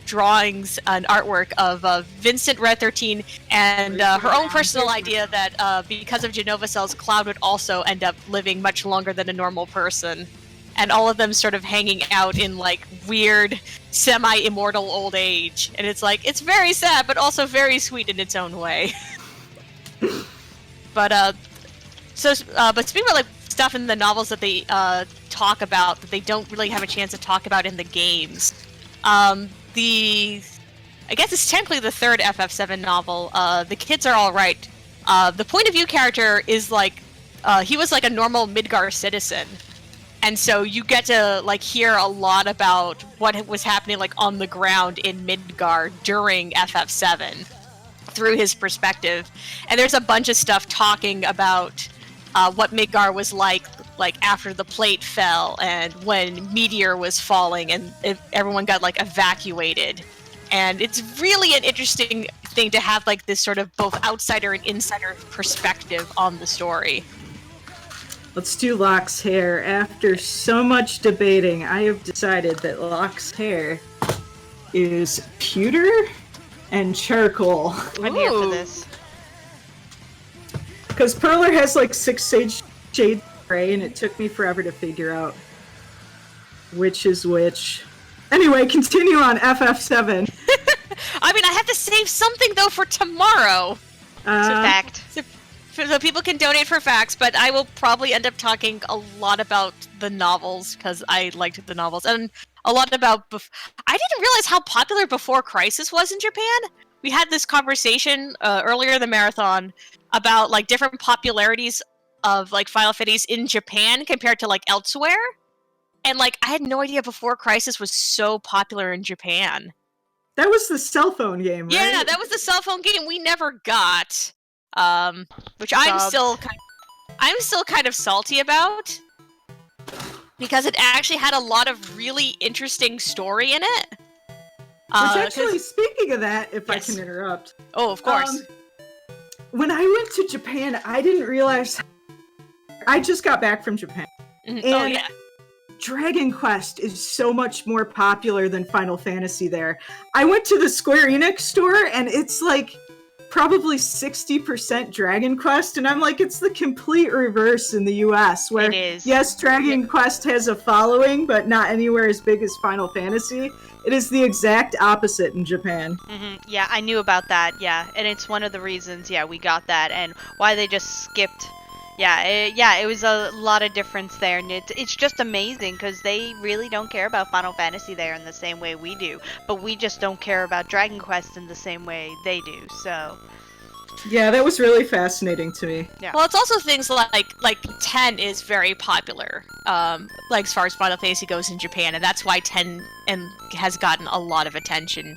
drawings and artwork of Vincent Red 13 and her own personal idea that because of Genova cells, Cloud would also end up living much longer than a normal person. And all of them sort of hanging out in like weird semi-immortal old age. And it's like, it's very sad, but also very sweet in its own way. But speaking about like stuff in the novels that they talk about that they don't really have a chance to talk about in the games, I guess it's technically the third FF7 novel. The Kids Are All Right. The point of view character is like he was like a normal Midgar citizen, and so you get to like hear a lot about what was happening like on the ground in Midgar during FF7 through his perspective. And there's a bunch of stuff talking about what Midgar was like after the plate fell and when Meteor was falling and everyone got like evacuated. And it's really an interesting thing to have like this sort of both outsider and insider perspective on the story. Let's do Locke's hair. After so much debating, I have decided that Locke's hair is pewter and charcoal. I'm here for this. Because Perler has like 6 shades of gray, and it took me forever to figure out which is which. Anyway, continue on FF7. I mean, I have to save something though for tomorrow. It's a fact. So people can donate for facts, but I will probably end up talking a lot about the novels because I liked the novels, and a lot about. I didn't realize how popular Before Crisis was in Japan. We had this conversation earlier in the marathon about like different popularities of like Final Fantasy in Japan compared to like elsewhere, and like I had no idea Before Crisis was so popular in Japan. That was the cell phone game, right? Yeah, that was the cell phone game we never got. Which I'm still kind of salty about because it actually had a lot of really interesting story in it. Which actually, speaking of that, if I can interrupt. Oh, of course. When I went to Japan, I didn't realize. I just got back from Japan. And Dragon Quest is so much more popular than Final Fantasy there. I went to the Square Enix store, and it's like probably 60% Dragon Quest, and I'm like, it's the complete reverse in the US, where it is. Yes, Dragon Quest has a following, but not anywhere as big as Final Fantasy. It is the exact opposite in Japan. Yeah, I knew about that, and it's one of the reasons, we got that, and why they just skipped. It was a lot of difference there, and it's just amazing because they really don't care about Final Fantasy there in the same way we do, but we just don't care about Dragon Quest in the same way they do, so. Yeah, that was really fascinating to me. Yeah. Well, it's also things like 10 is very popular, like as far as Final Fantasy goes in Japan, and that's why 10 has gotten a lot of attention.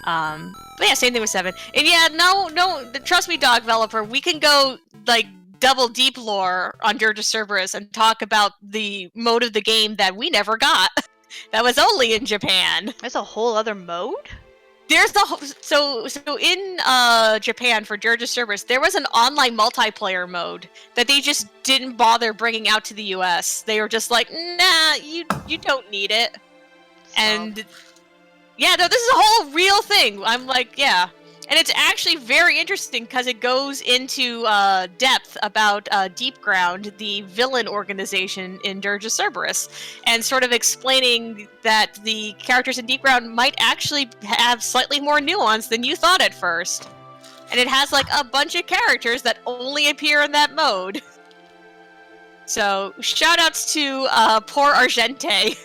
But yeah, same thing with 7. And yeah, no, trust me, dog developer, we can go like double deep lore on Dirge of Cerberus and talk about the mode of the game that we never got. That was only in Japan. There's a whole other mode? There's so in Japan for Dirge Cerberus, there was an online multiplayer mode that they just didn't bother bringing out to the US. They were just like, nah, you don't need it. And yeah, no, this is a whole real thing. I'm like, yeah. And it's actually very interesting because it goes into depth about Deep Ground, the villain organization in Dirge Cerberus, and sort of explaining that the characters in Deep Ground might actually have slightly more nuance than you thought at first. And it has like a bunch of characters that only appear in that mode. So, shoutouts to poor Argente,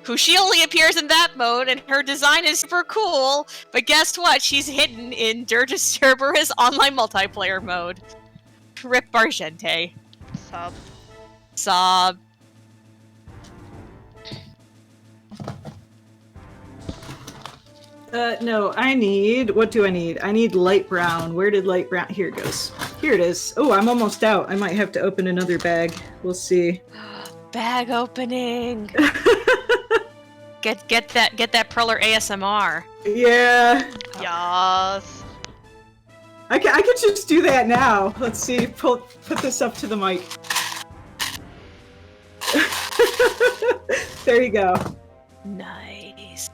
who she only appears in that mode, and her design is super cool, but guess what? She's hidden in Dirge Cerberus online multiplayer mode. Rip Argente. Sob. No, what do I need? I need light brown. Where did light brown? Here it goes. Here it is. Oh, I'm almost out. I might have to open another bag. We'll see. Bag opening. Get that Perler ASMR. Yeah. Yes. I could just do that now. Let's see. Put this up to the mic. There you go. Nice.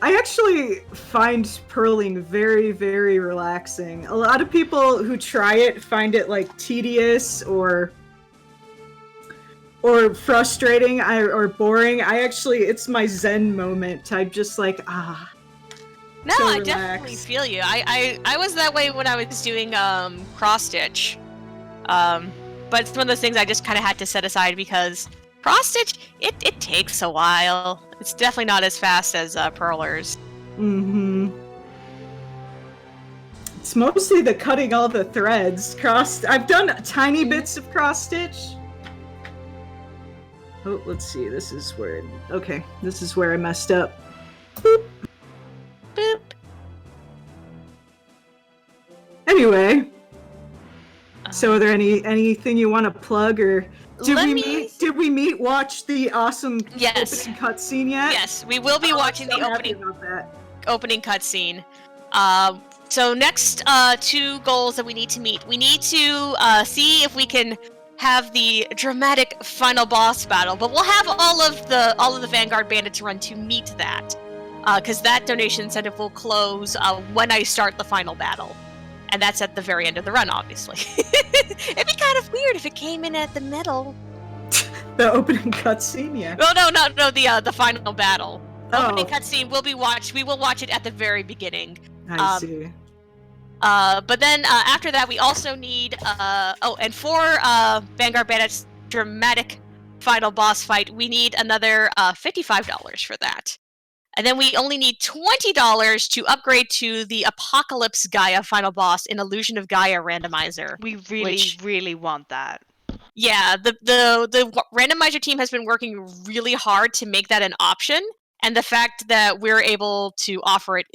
I actually find purling very, very relaxing. A lot of people who try it find it like tedious or frustrating or boring. It's my zen moment. I'm just like, No, so I definitely feel you. I was that way when I was doing cross stitch. But it's one of those things I just kind of had to set aside because cross stitch, it takes a while. It's definitely not as fast as purlers. Mm-hmm. It's mostly the cutting all the threads. I've done tiny bits of cross stitch. Oh, let's see. This is where I messed up. Boop. Boop. Anyway, so are there anything you want to plug or did we meet watch the awesome opening cutscene yet? Yes, we will be watching the opening cutscene. So next 2 goals that we need to meet. We need to see if we can have the dramatic final boss battle, but we'll have all of the Vanguard bandits run to meet that, because that donation incentive will close when I start the final battle, and that's at the very end of the run, obviously. It'd be kind of weird if it came in at the middle. The opening cutscene, yeah. Well, no, the final battle. Oh. Opening cutscene we will watch it at the very beginning. I see. But then after that, we also need and for Vanguard Bandit's dramatic final boss fight, we need another $55 for that. And then we only need $20 to upgrade to the Apocalypse Gaia final boss in Illusion of Gaia randomizer. We really want that. Yeah, the randomizer team has been working really hard to make that an option, and the fact that we're able to offer it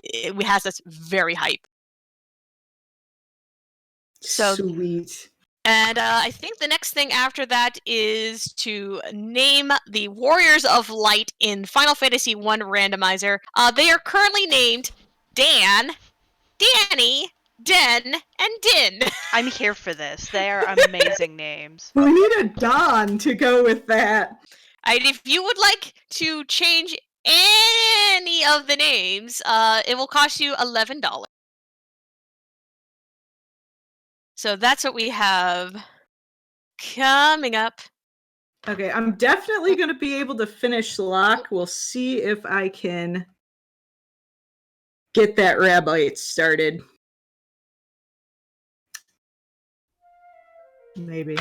has us very hype. So sweet. And I think the next thing after that is to name the Warriors of Light in Final Fantasy I randomizer. They are currently named Dan, Danny, Den, and Din. I'm here for this. They are amazing names. We need a Don to go with that. And if you would like to change any of the names, it will cost you $11. So that's what we have coming up. Okay, I'm definitely going to be able to finish Locke. We'll see if I can get that Rabbite started. Maybe.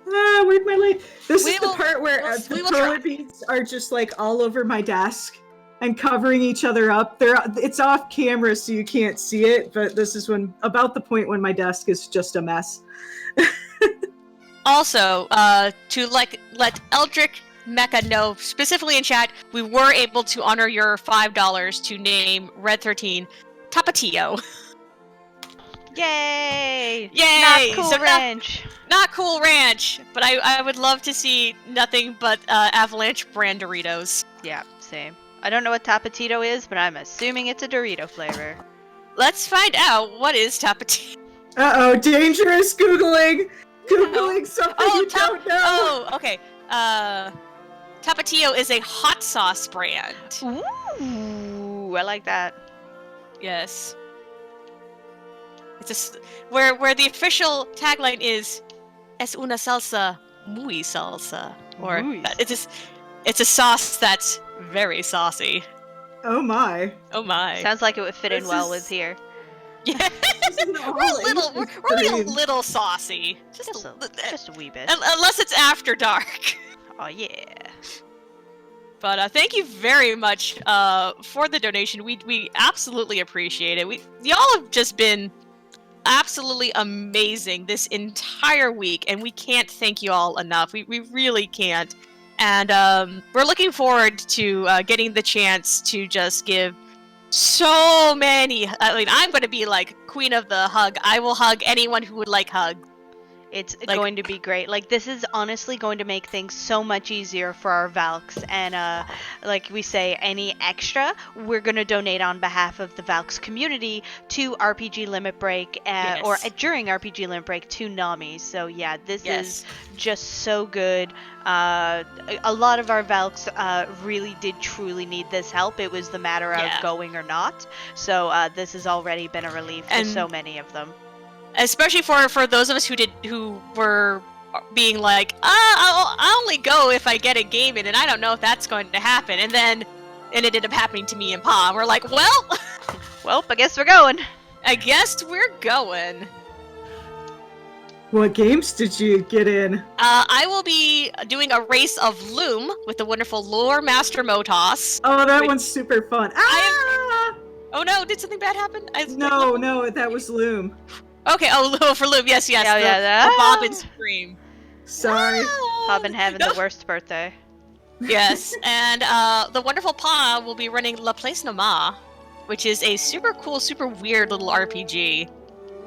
Where'd my light? This is the part where the Perler beads are just like all over my desk and covering each other up. It's off camera, so you can't see it, but this is about the point when my desk is just a mess. Also, to let Eldrick Mecha know, specifically in chat, we were able to honor your $5 to name Red 13 Tapatio. Yay! Yay! Not Cool Ranch. Not Cool Ranch, but I would love to see nothing but Avalanche brand Doritos. Yeah, same. I don't know what Tapatito is, but I'm assuming it's a Dorito flavor. Let's find out what is Tapatio. Uh-oh, dangerous Googling! Googling something you don't know! Oh, okay. Tapatio is a hot sauce brand. Ooh, I like that. Yes. It's where the official tagline is "Es una salsa muy salsa," or it's a sauce that's very saucy. Oh my. Oh my. Sounds like it would fit in well with here. Yeah. We're only a little saucy. Just a wee bit. Unless it's after dark. Oh yeah. But thank you very much for the donation. We absolutely appreciate it. Y'all have just been absolutely amazing this entire week, and we can't thank you all enough. We really can't. And we're looking forward to getting the chance to just give so many. I mean, I'm going to be like queen of the hug. I will hug anyone who would like hugs. It's going to be great. Like, this is honestly going to make things so much easier for our Valks. And like we say, any extra, we're going to donate on behalf of the Valks community to RPG Limit Break, or during RPG Limit Break to Nami. So yeah, this is just so good. A lot of our Valks really did truly need this help. It was the matter of going or not. So this has already been a relief for so many of them. Especially for those of us who were being like, I'll only go if I get a game in, and I don't know if that's going to happen. And it ended up happening to me and Pa. We're like, well, I guess we're going. I guess we're going. What games did you get in? I will be doing a race of Loom with the wonderful Lore Master Motos. Oh, that one's super fun. Oh no, did something bad happen? No, that was Loom. Okay, for Loom, yes, the Bobbin Scream. Sorry. Bobbin having the worst birthday. Yes, and the wonderful Pa will be running La Place Noma, which is a super cool, super weird little RPG.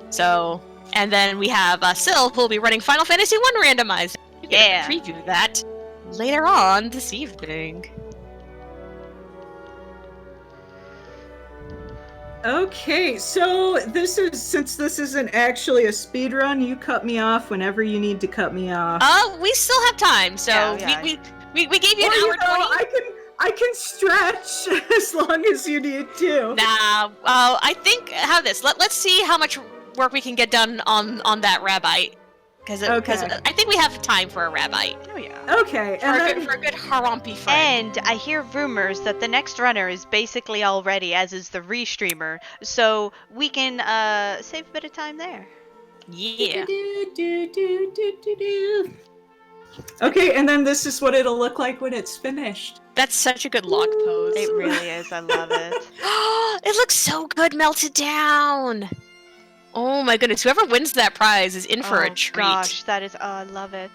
So, and then we have Syl, who will be running Final Fantasy 1 Randomizer. You can preview that later on this evening. Okay, so since this isn't actually a speed run, you cut me off whenever you need to cut me off. We still have time, so we gave you an hour 20. I can stretch as long as you need to. Nah, I think how this. Let's see how much work we can get done on that rabbi, because I think we have time for a rabbi. Oh yeah. Okay, for a good harumpy friend. And I hear rumors that the next runner is basically all ready, as is the restreamer, so we can save a bit of time there. Yeah. Okay, and then this is what it'll look like when it's finished. That's such a good log pose. It really is. I love it. It looks so good melted down. Oh my goodness! Whoever wins that prize is in for a treat. Gosh, that is. Oh, I love it.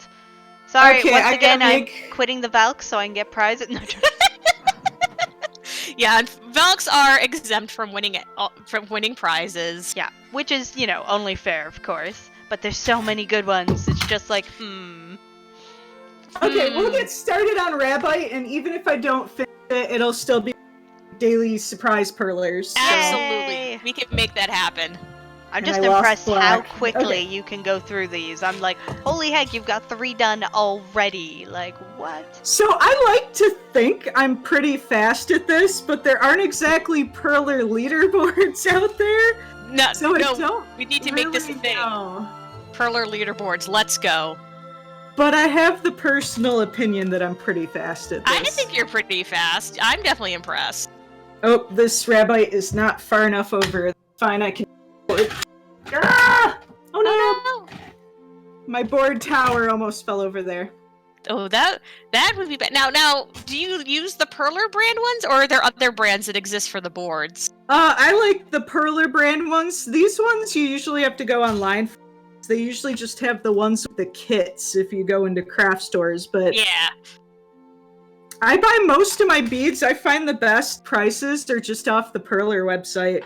Sorry, once again, I'm quitting the Valks so I can get prizes. No, yeah, and Valks are exempt from winning prizes. Yeah, which is, only fair, of course. But there's so many good ones. It's just like, Okay, we'll get started on Rabbi, and even if I don't finish it, it'll still be daily surprise Perlers. So. Absolutely, we can make that happen. I'm just impressed how quickly you can go through these. I'm like, holy heck, you've got 3 done already. Like, what? So I like to think I'm pretty fast at this, but there aren't exactly Perler leaderboards out there. No, we need to make this a thing. Perler leaderboards, let's go. But I have the personal opinion that I'm pretty fast at this. I think you're pretty fast. I'm definitely impressed. Oh, this rabbi is not far enough over. Fine, I can... Ah! Oh no! My board tower almost fell over there. Oh, that would be bad. Now, do you use the Perler brand ones, or are there other brands that exist for the boards? I like the Perler brand ones. These ones you usually have to go online for. They usually just have the ones with the kits if you go into craft stores, but... Yeah. I buy most of my beads. I find the best prices. They're just off the Perler website.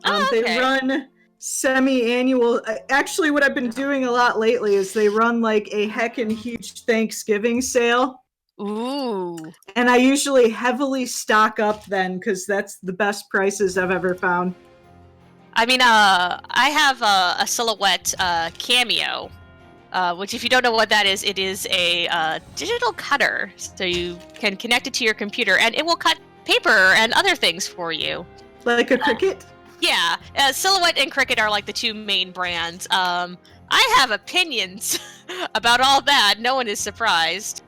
Okay. They run semi-annual. Actually, what I've been doing a lot lately is they run like a heckin' huge Thanksgiving sale. Ooh. And I usually heavily stock up then because that's the best prices I've ever found. I mean, I have a silhouette cameo, which, if you don't know what that is, it is a digital cutter. So you can connect it to your computer, and it will cut paper and other things for you. Like a Cricut? Yeah, Silhouette and Cricut are like the two main brands. I have opinions about all that. No one is surprised.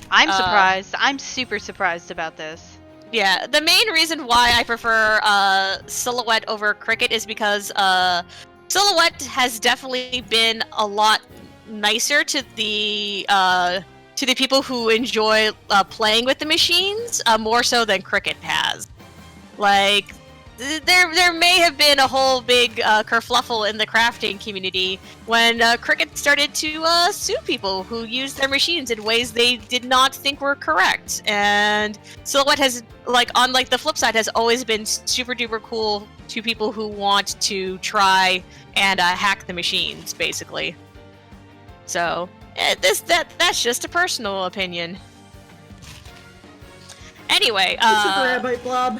I'm surprised. I'm super surprised about this. Yeah, the main reason why I prefer Silhouette over Cricut is because Silhouette has definitely been a lot nicer to the people who enjoy playing with the machines, more so than Cricut has. Like, there may have been a whole big kerfluffle in the crafting community when Cricut started to sue people who used their machines in ways they did not think were correct. And Silhouette has, like, on like the flip side, has always been super duper cool to people who want to try and hack the machines, basically. So that's just a personal opinion. Anyway, It's a rabbit blob.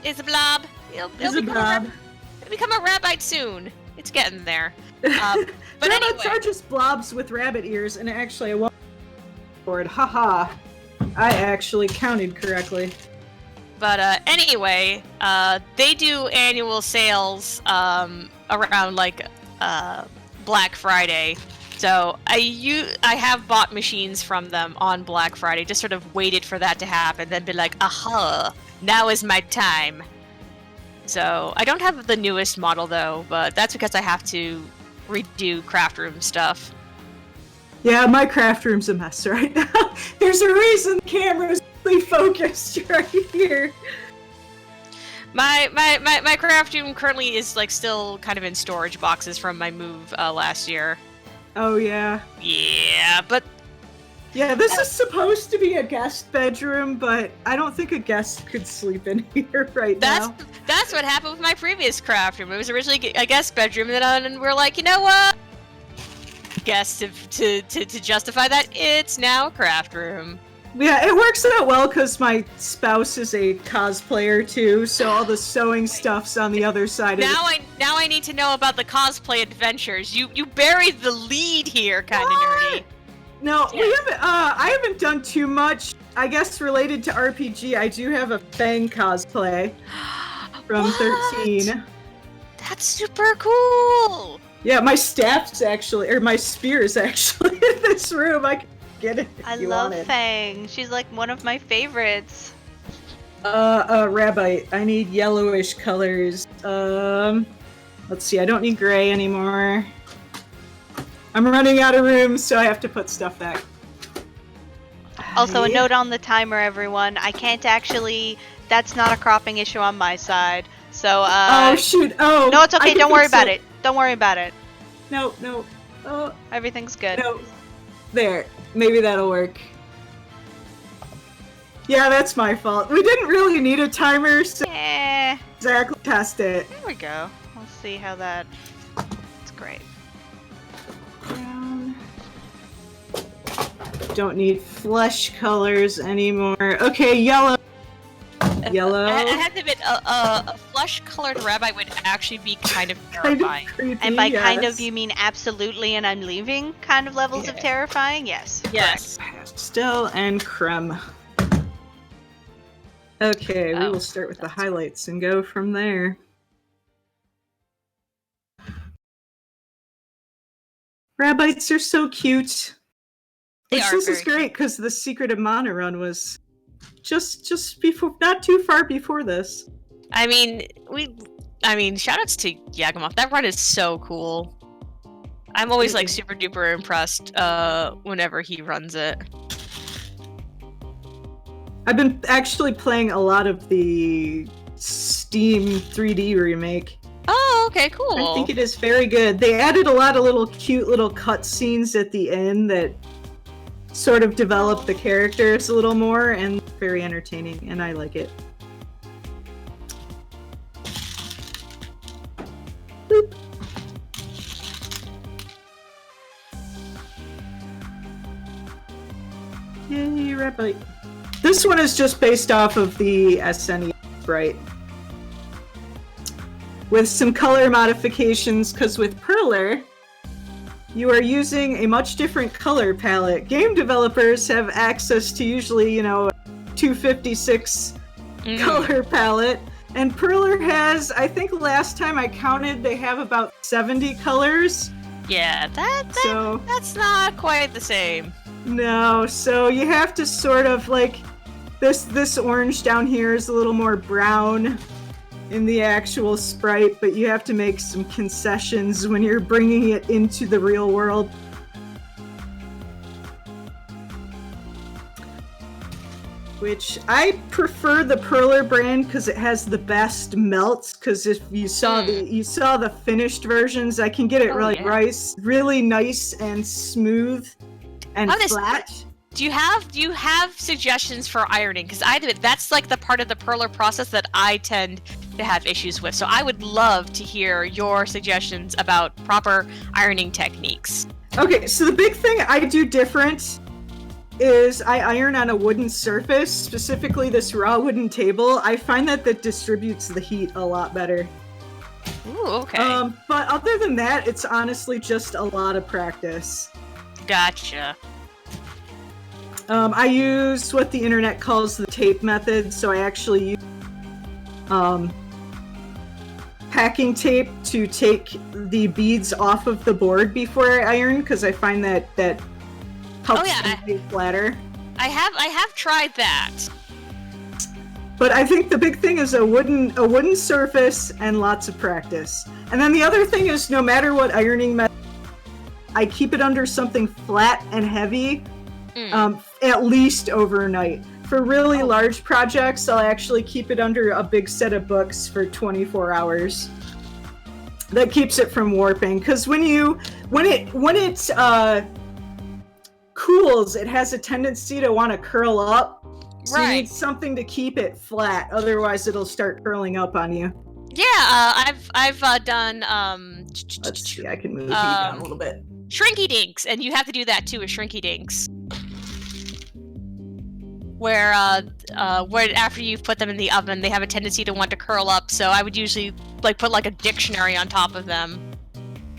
It's a blob. It'll become a rabbite soon. It's getting there. But Rabbits anyway, are just blobs with rabbit ears, and actually I won't for it. Haha. I actually counted correctly. but anyway, they do annual sales around like Black Friday. So I have bought machines from them on Black Friday. Just sort of waited for that to happen, then be like, aha, now is my time. So I don't have the newest model though, but that's because I have to redo craft room stuff. Yeah, my craft room's a mess right now. There's a reason the camera's really focused right here. My craft room currently is like still kind of in storage boxes from my move last year. Oh yeah. Yeah, but Yeah, this is supposed to be a guest bedroom, but I don't think a guest could sleep in here right now. that's what happened with my previous craft room. It was originally a guest bedroom, and we're like, you know what? Guess to justify that, it's now a craft room. Yeah, it works out well because my spouse is a cosplayer too, so all the sewing stuff's on the other side of it. Now I need to know about the cosplay adventures. You buried the lead here, kind of nerdy. No, we haven't. I haven't done too much. I guess related to RPG, I do have a Fang cosplay from What? 13. That's super cool. Yeah, my staff's actually, or my spear is actually in this room. I can get it if I you love want it. Fang. She's like one of my favorites. Rabbite. I need yellowish colors. Let's see. I don't need gray anymore. I'm running out of room, so I have to put stuff back. Also, a Yeah. note on the timer, everyone. I can't actually. That's not a cropping issue on my side. So, Oh shoot! Oh. no, it's I okay. can Don't worry fix about it. Don't worry about it. No. Oh Everything's good. no. There. Maybe that'll work. Yeah, that's my fault. We didn't really need a timer, so exactly test it. There we go. We'll see how that. It's great. Brown. Don't need flesh colors anymore. Okay, yellow. Yellow. I have to admit, a flesh-colored rabbit would actually be kind of Kind of terrifying. creepy, And by kind yes. of, you mean absolutely and I'm leaving kind of levels of Yeah. terrifying? Yes. Yes. Pastel and creme. Okay, we Oh, will start with the that's highlights and go from there. Rabbites are so cute. They Which are this is very great because the Secret of Mana run was just before, not too far before this. I mean, shoutouts to Yagamoth. That run is so cool. I'm always like super duper impressed whenever he runs it. I've been actually playing a lot of the Steam 3D remake. Oh, okay, cool. I think it is very good. They added a lot of little cute little cutscenes at the end that sort of develop the characters a little more, and very entertaining, and I like it. Boop. Yay. Rabbit. This one is just based off of the SNES sprite. With some color modifications, because with Perler, you are using a much different color palette. Game developers have access to usually, 256 color palette. And Perler has, I think last time I counted, they have about 70 colors. Yeah, that's not quite the same. No, so you have to sort of like, this orange down here is a little more brown in the actual sprite, but you have to make some concessions when you're bringing it into the real world. Which I prefer the Perler brand because it has the best melts. Because if you saw the finished versions, I can get it really nice and smooth and flat. Do you have suggestions for ironing? Because that's like the part of the Perler process that I tend to have issues with. So I would love to hear your suggestions about proper ironing techniques. Okay, so the big thing I do different is I iron on a wooden surface, specifically this raw wooden table. I find that distributes the heat a lot better. Ooh, okay. But other than that, it's honestly just a lot of practice. Gotcha. I use what the internet calls the tape method, so I actually use packing tape to take the beads off of the board before I iron, because I find that helps them be flatter. I have tried that. But I think the big thing is a wooden surface and lots of practice. And then the other thing is, no matter what ironing method, I keep it under something flat and heavy, at least overnight. For really large projects, I'll actually keep it under a big set of books for 24 hours. That keeps it from warping, because when it cools, it has a tendency to want to curl up. So you need something to keep it flat, otherwise it'll start curling up on you. Yeah, I've done Let's see, I can move you down a little bit. Shrinky dinks, and you have to do that too with shrinky dinks. Where after you've put them in the oven, they have a tendency to want to curl up. So I would usually put a dictionary on top of them.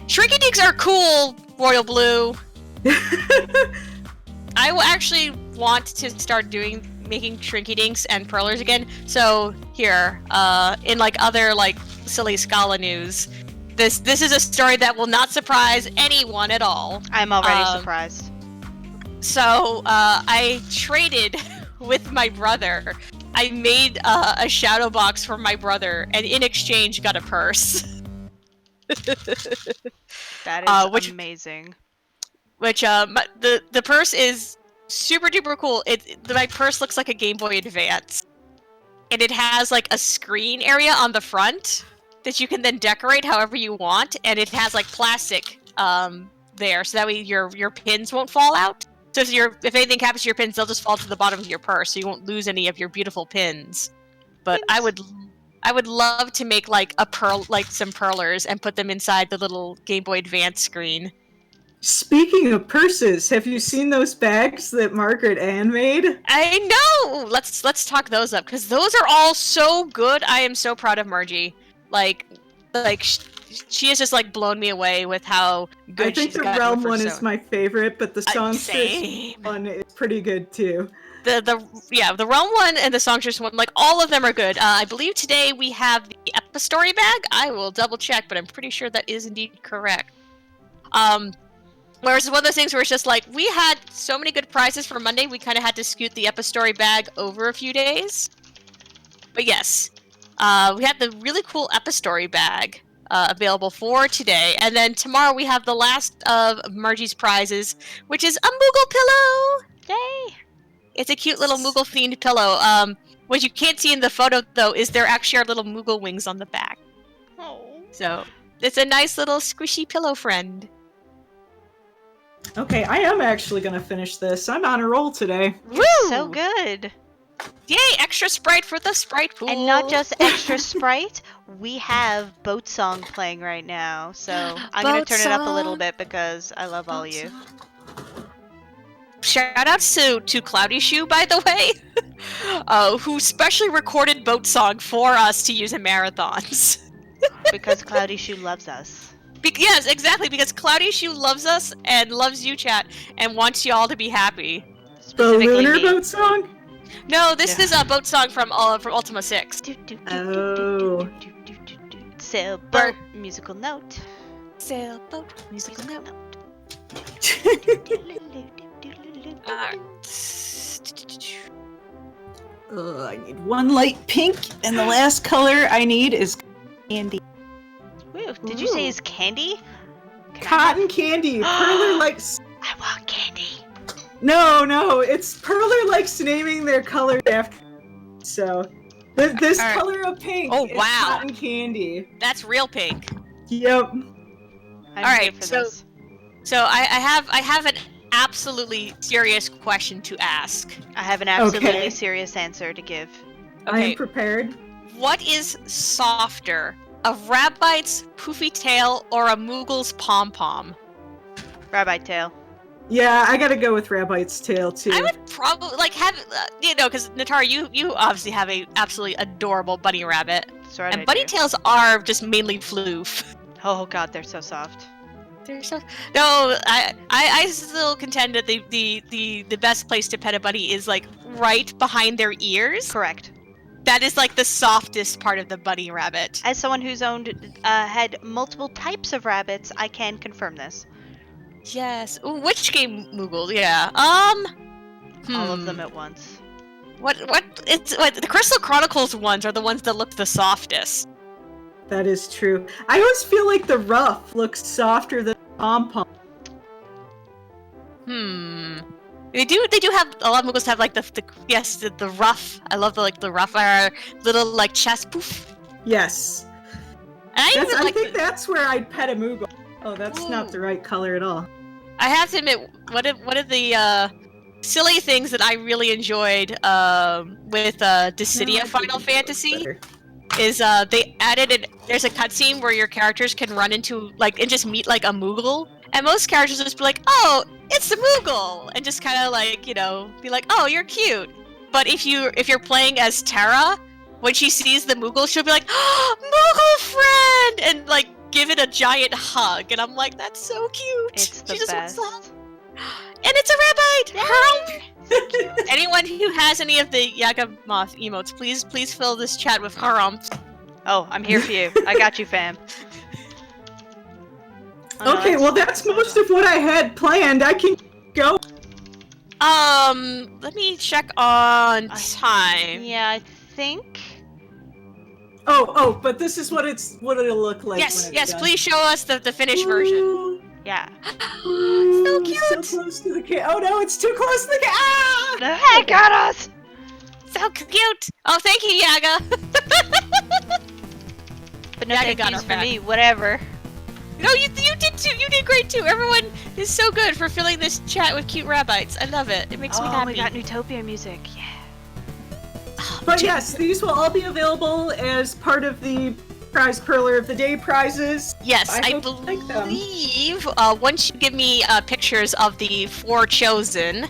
Shrinky dinks are cool, Royal Blue. I will actually want to start making shrinky dinks and perlers again. So here, in other silly Scala news, this is a story that will not surprise anyone at all. I'm already surprised. So I traded with my brother. I made a shadow box for my brother, and in exchange got a purse. That is amazing. Which the purse is super duper cool. My purse looks like a Game Boy Advance, and it has a screen area on the front that you can then decorate however you want, and it has plastic there, so that way your pins won't fall out. So if anything happens to your pins, they'll just fall to the bottom of your purse, so you won't lose any of your beautiful pins. But I would love to make some perlers and put them inside the little Game Boy Advance screen. Speaking of purses, have you seen those bags that Margaret Ann made? I know! Let's talk those up, because those are all so good. I am so proud of Margie. She has just blown me away with how good she's gotten. I think the Realm one is my favorite, but the Songstress one is pretty good too. The Realm one and the Songstress one, all of them are good. I believe today we have the Epistory bag. I will double check, but I'm pretty sure that is indeed correct. Whereas one of those things where it's just we had so many good prizes for Monday, we kind of had to scoot the Epistory bag over a few days. But yes, we had the really cool Epistory bag available for today. And then tomorrow we have the last of Margie's prizes, which is a Moogle pillow! Yay! It's a cute little Moogle-themed pillow. What you can't see in the photo, though, is there actually are little Moogle wings on the back. Oh. So, it's a nice little squishy pillow friend. Okay, I am actually going to finish this. I'm on a roll today. Woo! So good. Yay, extra Sprite for the Sprite pool! And not just extra Sprite, we have Boat Song playing right now. So I'm going to turn it up a little bit because I love all you. shout out to Cloudy Shoe, by the way, who specially recorded Boat Song for us to use in marathons. Because Cloudy Shoe loves us. Yes, exactly, because Cloudy Shoe loves us and loves you, chat, and wants y'all to be happy. The Specifically lunar me. boat song? No, this is a Boat Song from Ultima 6. Oh. Sailboat, musical note. Sailboat, musical note. I need one light pink, and the last color I need is candy. Woo, did you say is candy? Cotton candy. Perler likes. I want candy. No, it's Perler likes naming their color after. So, this All right. color of pink Oh, is wow. cotton candy. That's real pink. Yep. I'm Alright, here for so- this. So I have an absolutely serious question to ask. I have an absolutely Okay. serious answer to give. I Okay, am prepared. what is softer, a rabbite's poofy tail or a Moogle's pom-pom? Rabbi tail. Yeah, I gotta go with Rabbite's tail too. I would probably like have because Natara, you obviously have a absolutely adorable bunny rabbit, That's right. and I bunny do. tails are just mainly floof. Oh god, they're so soft. They're so no, I still contend that the best place to pet a bunny is like right behind their ears. Correct. That is like the softest part of the bunny rabbit. As someone who's had multiple types of rabbits, I can confirm this. Yes. Ooh, which game Moogle? Yeah. All of them at once. What the Crystal Chronicles ones are the ones that look the softest. That is true. I always feel like the ruff looks softer than pom-pom. They do have a lot of Moogles have like the ruff. I love the ruff little like chest poof. Yes. And I even I like think that's where I'd pet a Moogle. Oh, that's Ooh. not the right color at all. I have to admit, one of the silly things that I really enjoyed with Dissidia Final Fantasy is they added there's a cutscene where your characters can run into and just meet like a Moogle, and most characters will just be like, "Oh, it's a Moogle," and just kind of be like, "Oh, you're cute." But if you're playing as Terra, when she sees the Moogle, she'll be like, "Oh, Moogle friend!" and like give it a giant hug, and I'm like, "That's so cute." It's the she just best. wants to hug. And it's a rabbite! Anyone who has any of the Yagamoth emotes, please fill this chat with harumps. Oh, I'm here for you. I got you, fam. Oh, no, Okay, well that's most of what I had planned. I can go. Let me check on time. Yeah, I think. Oh, but this is what it'll look like. Yes, when it's yes, done. please show us the finished version. Ooh, Yeah. So cute! So close to the oh no, it's too close to the Ah! The heck out us! So cute! Oh, thank you, Yaga! But no Yaga thank got yous our for back. me, whatever. No, you did too! You did great too! Everyone is so good for filling this chat with cute rabbites. I love it. It makes me Oh, happy. we got Newtopia music. Yeah. But yes, these will all be available as part of the Prize Perler of the Day prizes. Yes, I I hope you like them. believe once you give me pictures of the 4 chosen,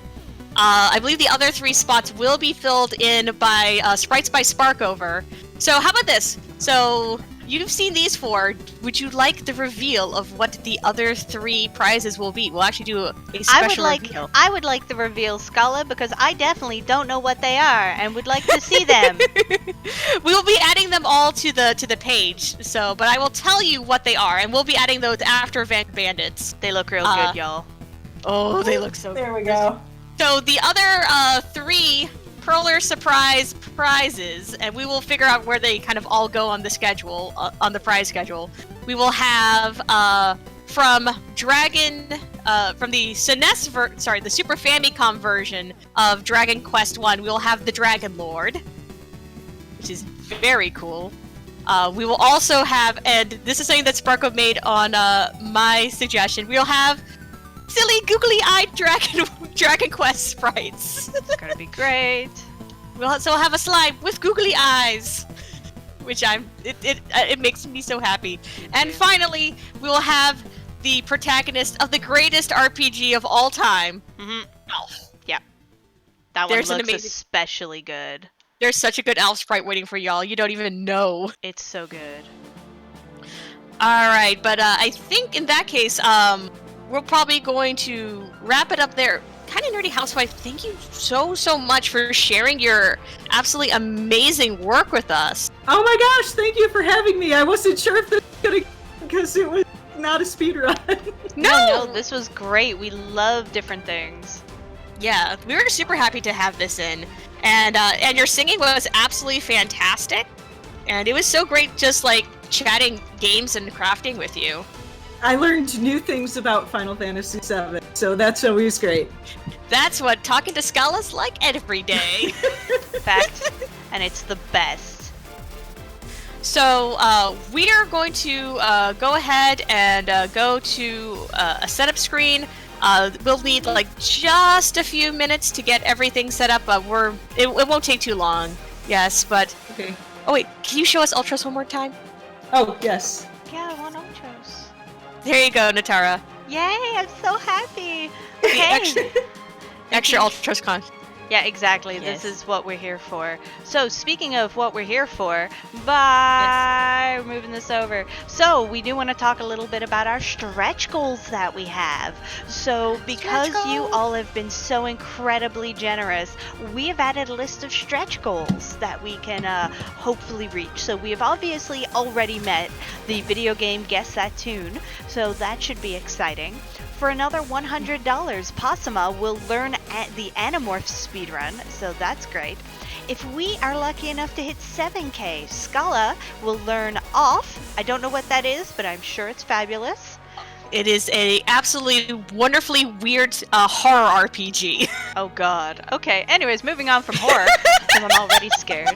I believe the other 3 spots will be filled in by Sprites by Sparkover. So how about this? So you've seen these 4. Would you like the reveal of what the other 3 prizes will be? We'll actually do a special reveal. I would like the reveal, Scala, because I definitely don't know what they are and would like to see them. We will be adding them all to the page. So, but I will tell you what they are, and we'll be adding those after Van Bandits. They look real good, y'all. Oh, they look so good. There we go. So the other 3 Perler surprise prizes, and we will figure out where they kind of all go on the schedule, on the prize schedule. We will have from the SNES the Super Famicom version of Dragon Quest 1, we will have the Dragon Lord, which is very cool. We will also have, and this is something that Sparko made on my suggestion, we'll have silly googly-eyed Dragon Quest sprites. It's gonna be great. We'll also have a slime with googly eyes, which it makes me so happy. And finally, we will have the protagonist of the greatest RPG of all time, Mm-hmm. Elf. That one There's an looks amazing. especially good. There's such a good elf sprite waiting for y'all. You don't even know. It's so good. All right, but I think in that case, we're probably going to wrap it up there. Kind of Nerdy Housewife, thank you so much for sharing your absolutely amazing work with us. Oh my gosh, thank you for having me. I wasn't sure if this was gonna because it was not a speed run. No, this was great. We love different things. Yeah, we were super happy to have this in, and your singing was absolutely fantastic, and it was so great just like chatting games and crafting with you. I learned new things about Final Fantasy VII, so that's always great. That's what talking to Scala's like every day. Fact, and it's the best. So we are going to go ahead and go to a setup screen. We'll need like just a few minutes to get everything set up. It won't take too long. Yes, but Okay. oh wait, can you show us Ultras one more time? Oh, yes. Yeah, I want Ultros. There you go, Natara. Yay, I'm so happy. Okay. Extra Ultras con. Yeah, exactly. Yes. This is what we're here for. So, speaking of what we're here for, we're moving this over. So, we do want to talk a little bit about our stretch goals that we have. So, because you all have been so incredibly generous, we have added a list of stretch goals that we can hopefully reach. So, we have obviously already met the video game Guess That Tune, so that should be exciting. For another $100, Possuma will learn the Animorph speedrun, so that's great. If we are lucky enough to hit 7K, Scala will learn Off. I don't know what that is, but I'm sure it's fabulous. It is a absolutely wonderfully weird horror RPG. Oh god. Okay, anyways, moving on from horror, because I'm already scared.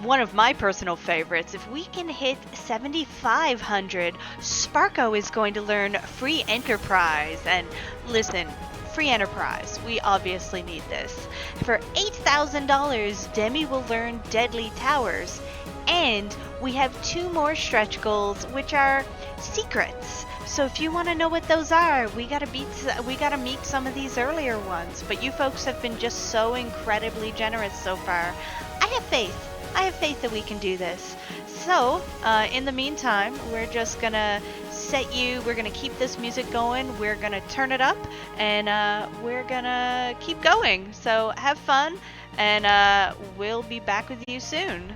One of my personal favorites, if we can hit 7,500, Sparko is going to learn Free Enterprise. And listen, Free Enterprise, we obviously need this. For $8,000, Demi will learn Deadly Towers. And we have 2 more stretch goals, which are secrets. So if you want to know what those are, we gotta meet some of these earlier ones. But you folks have been just so incredibly generous so far. I have faith that we can do this. So in the meantime, we're just gonna we're gonna keep this music going, we're gonna turn it up, and we're gonna keep going. So have fun, and we'll be back with you soon.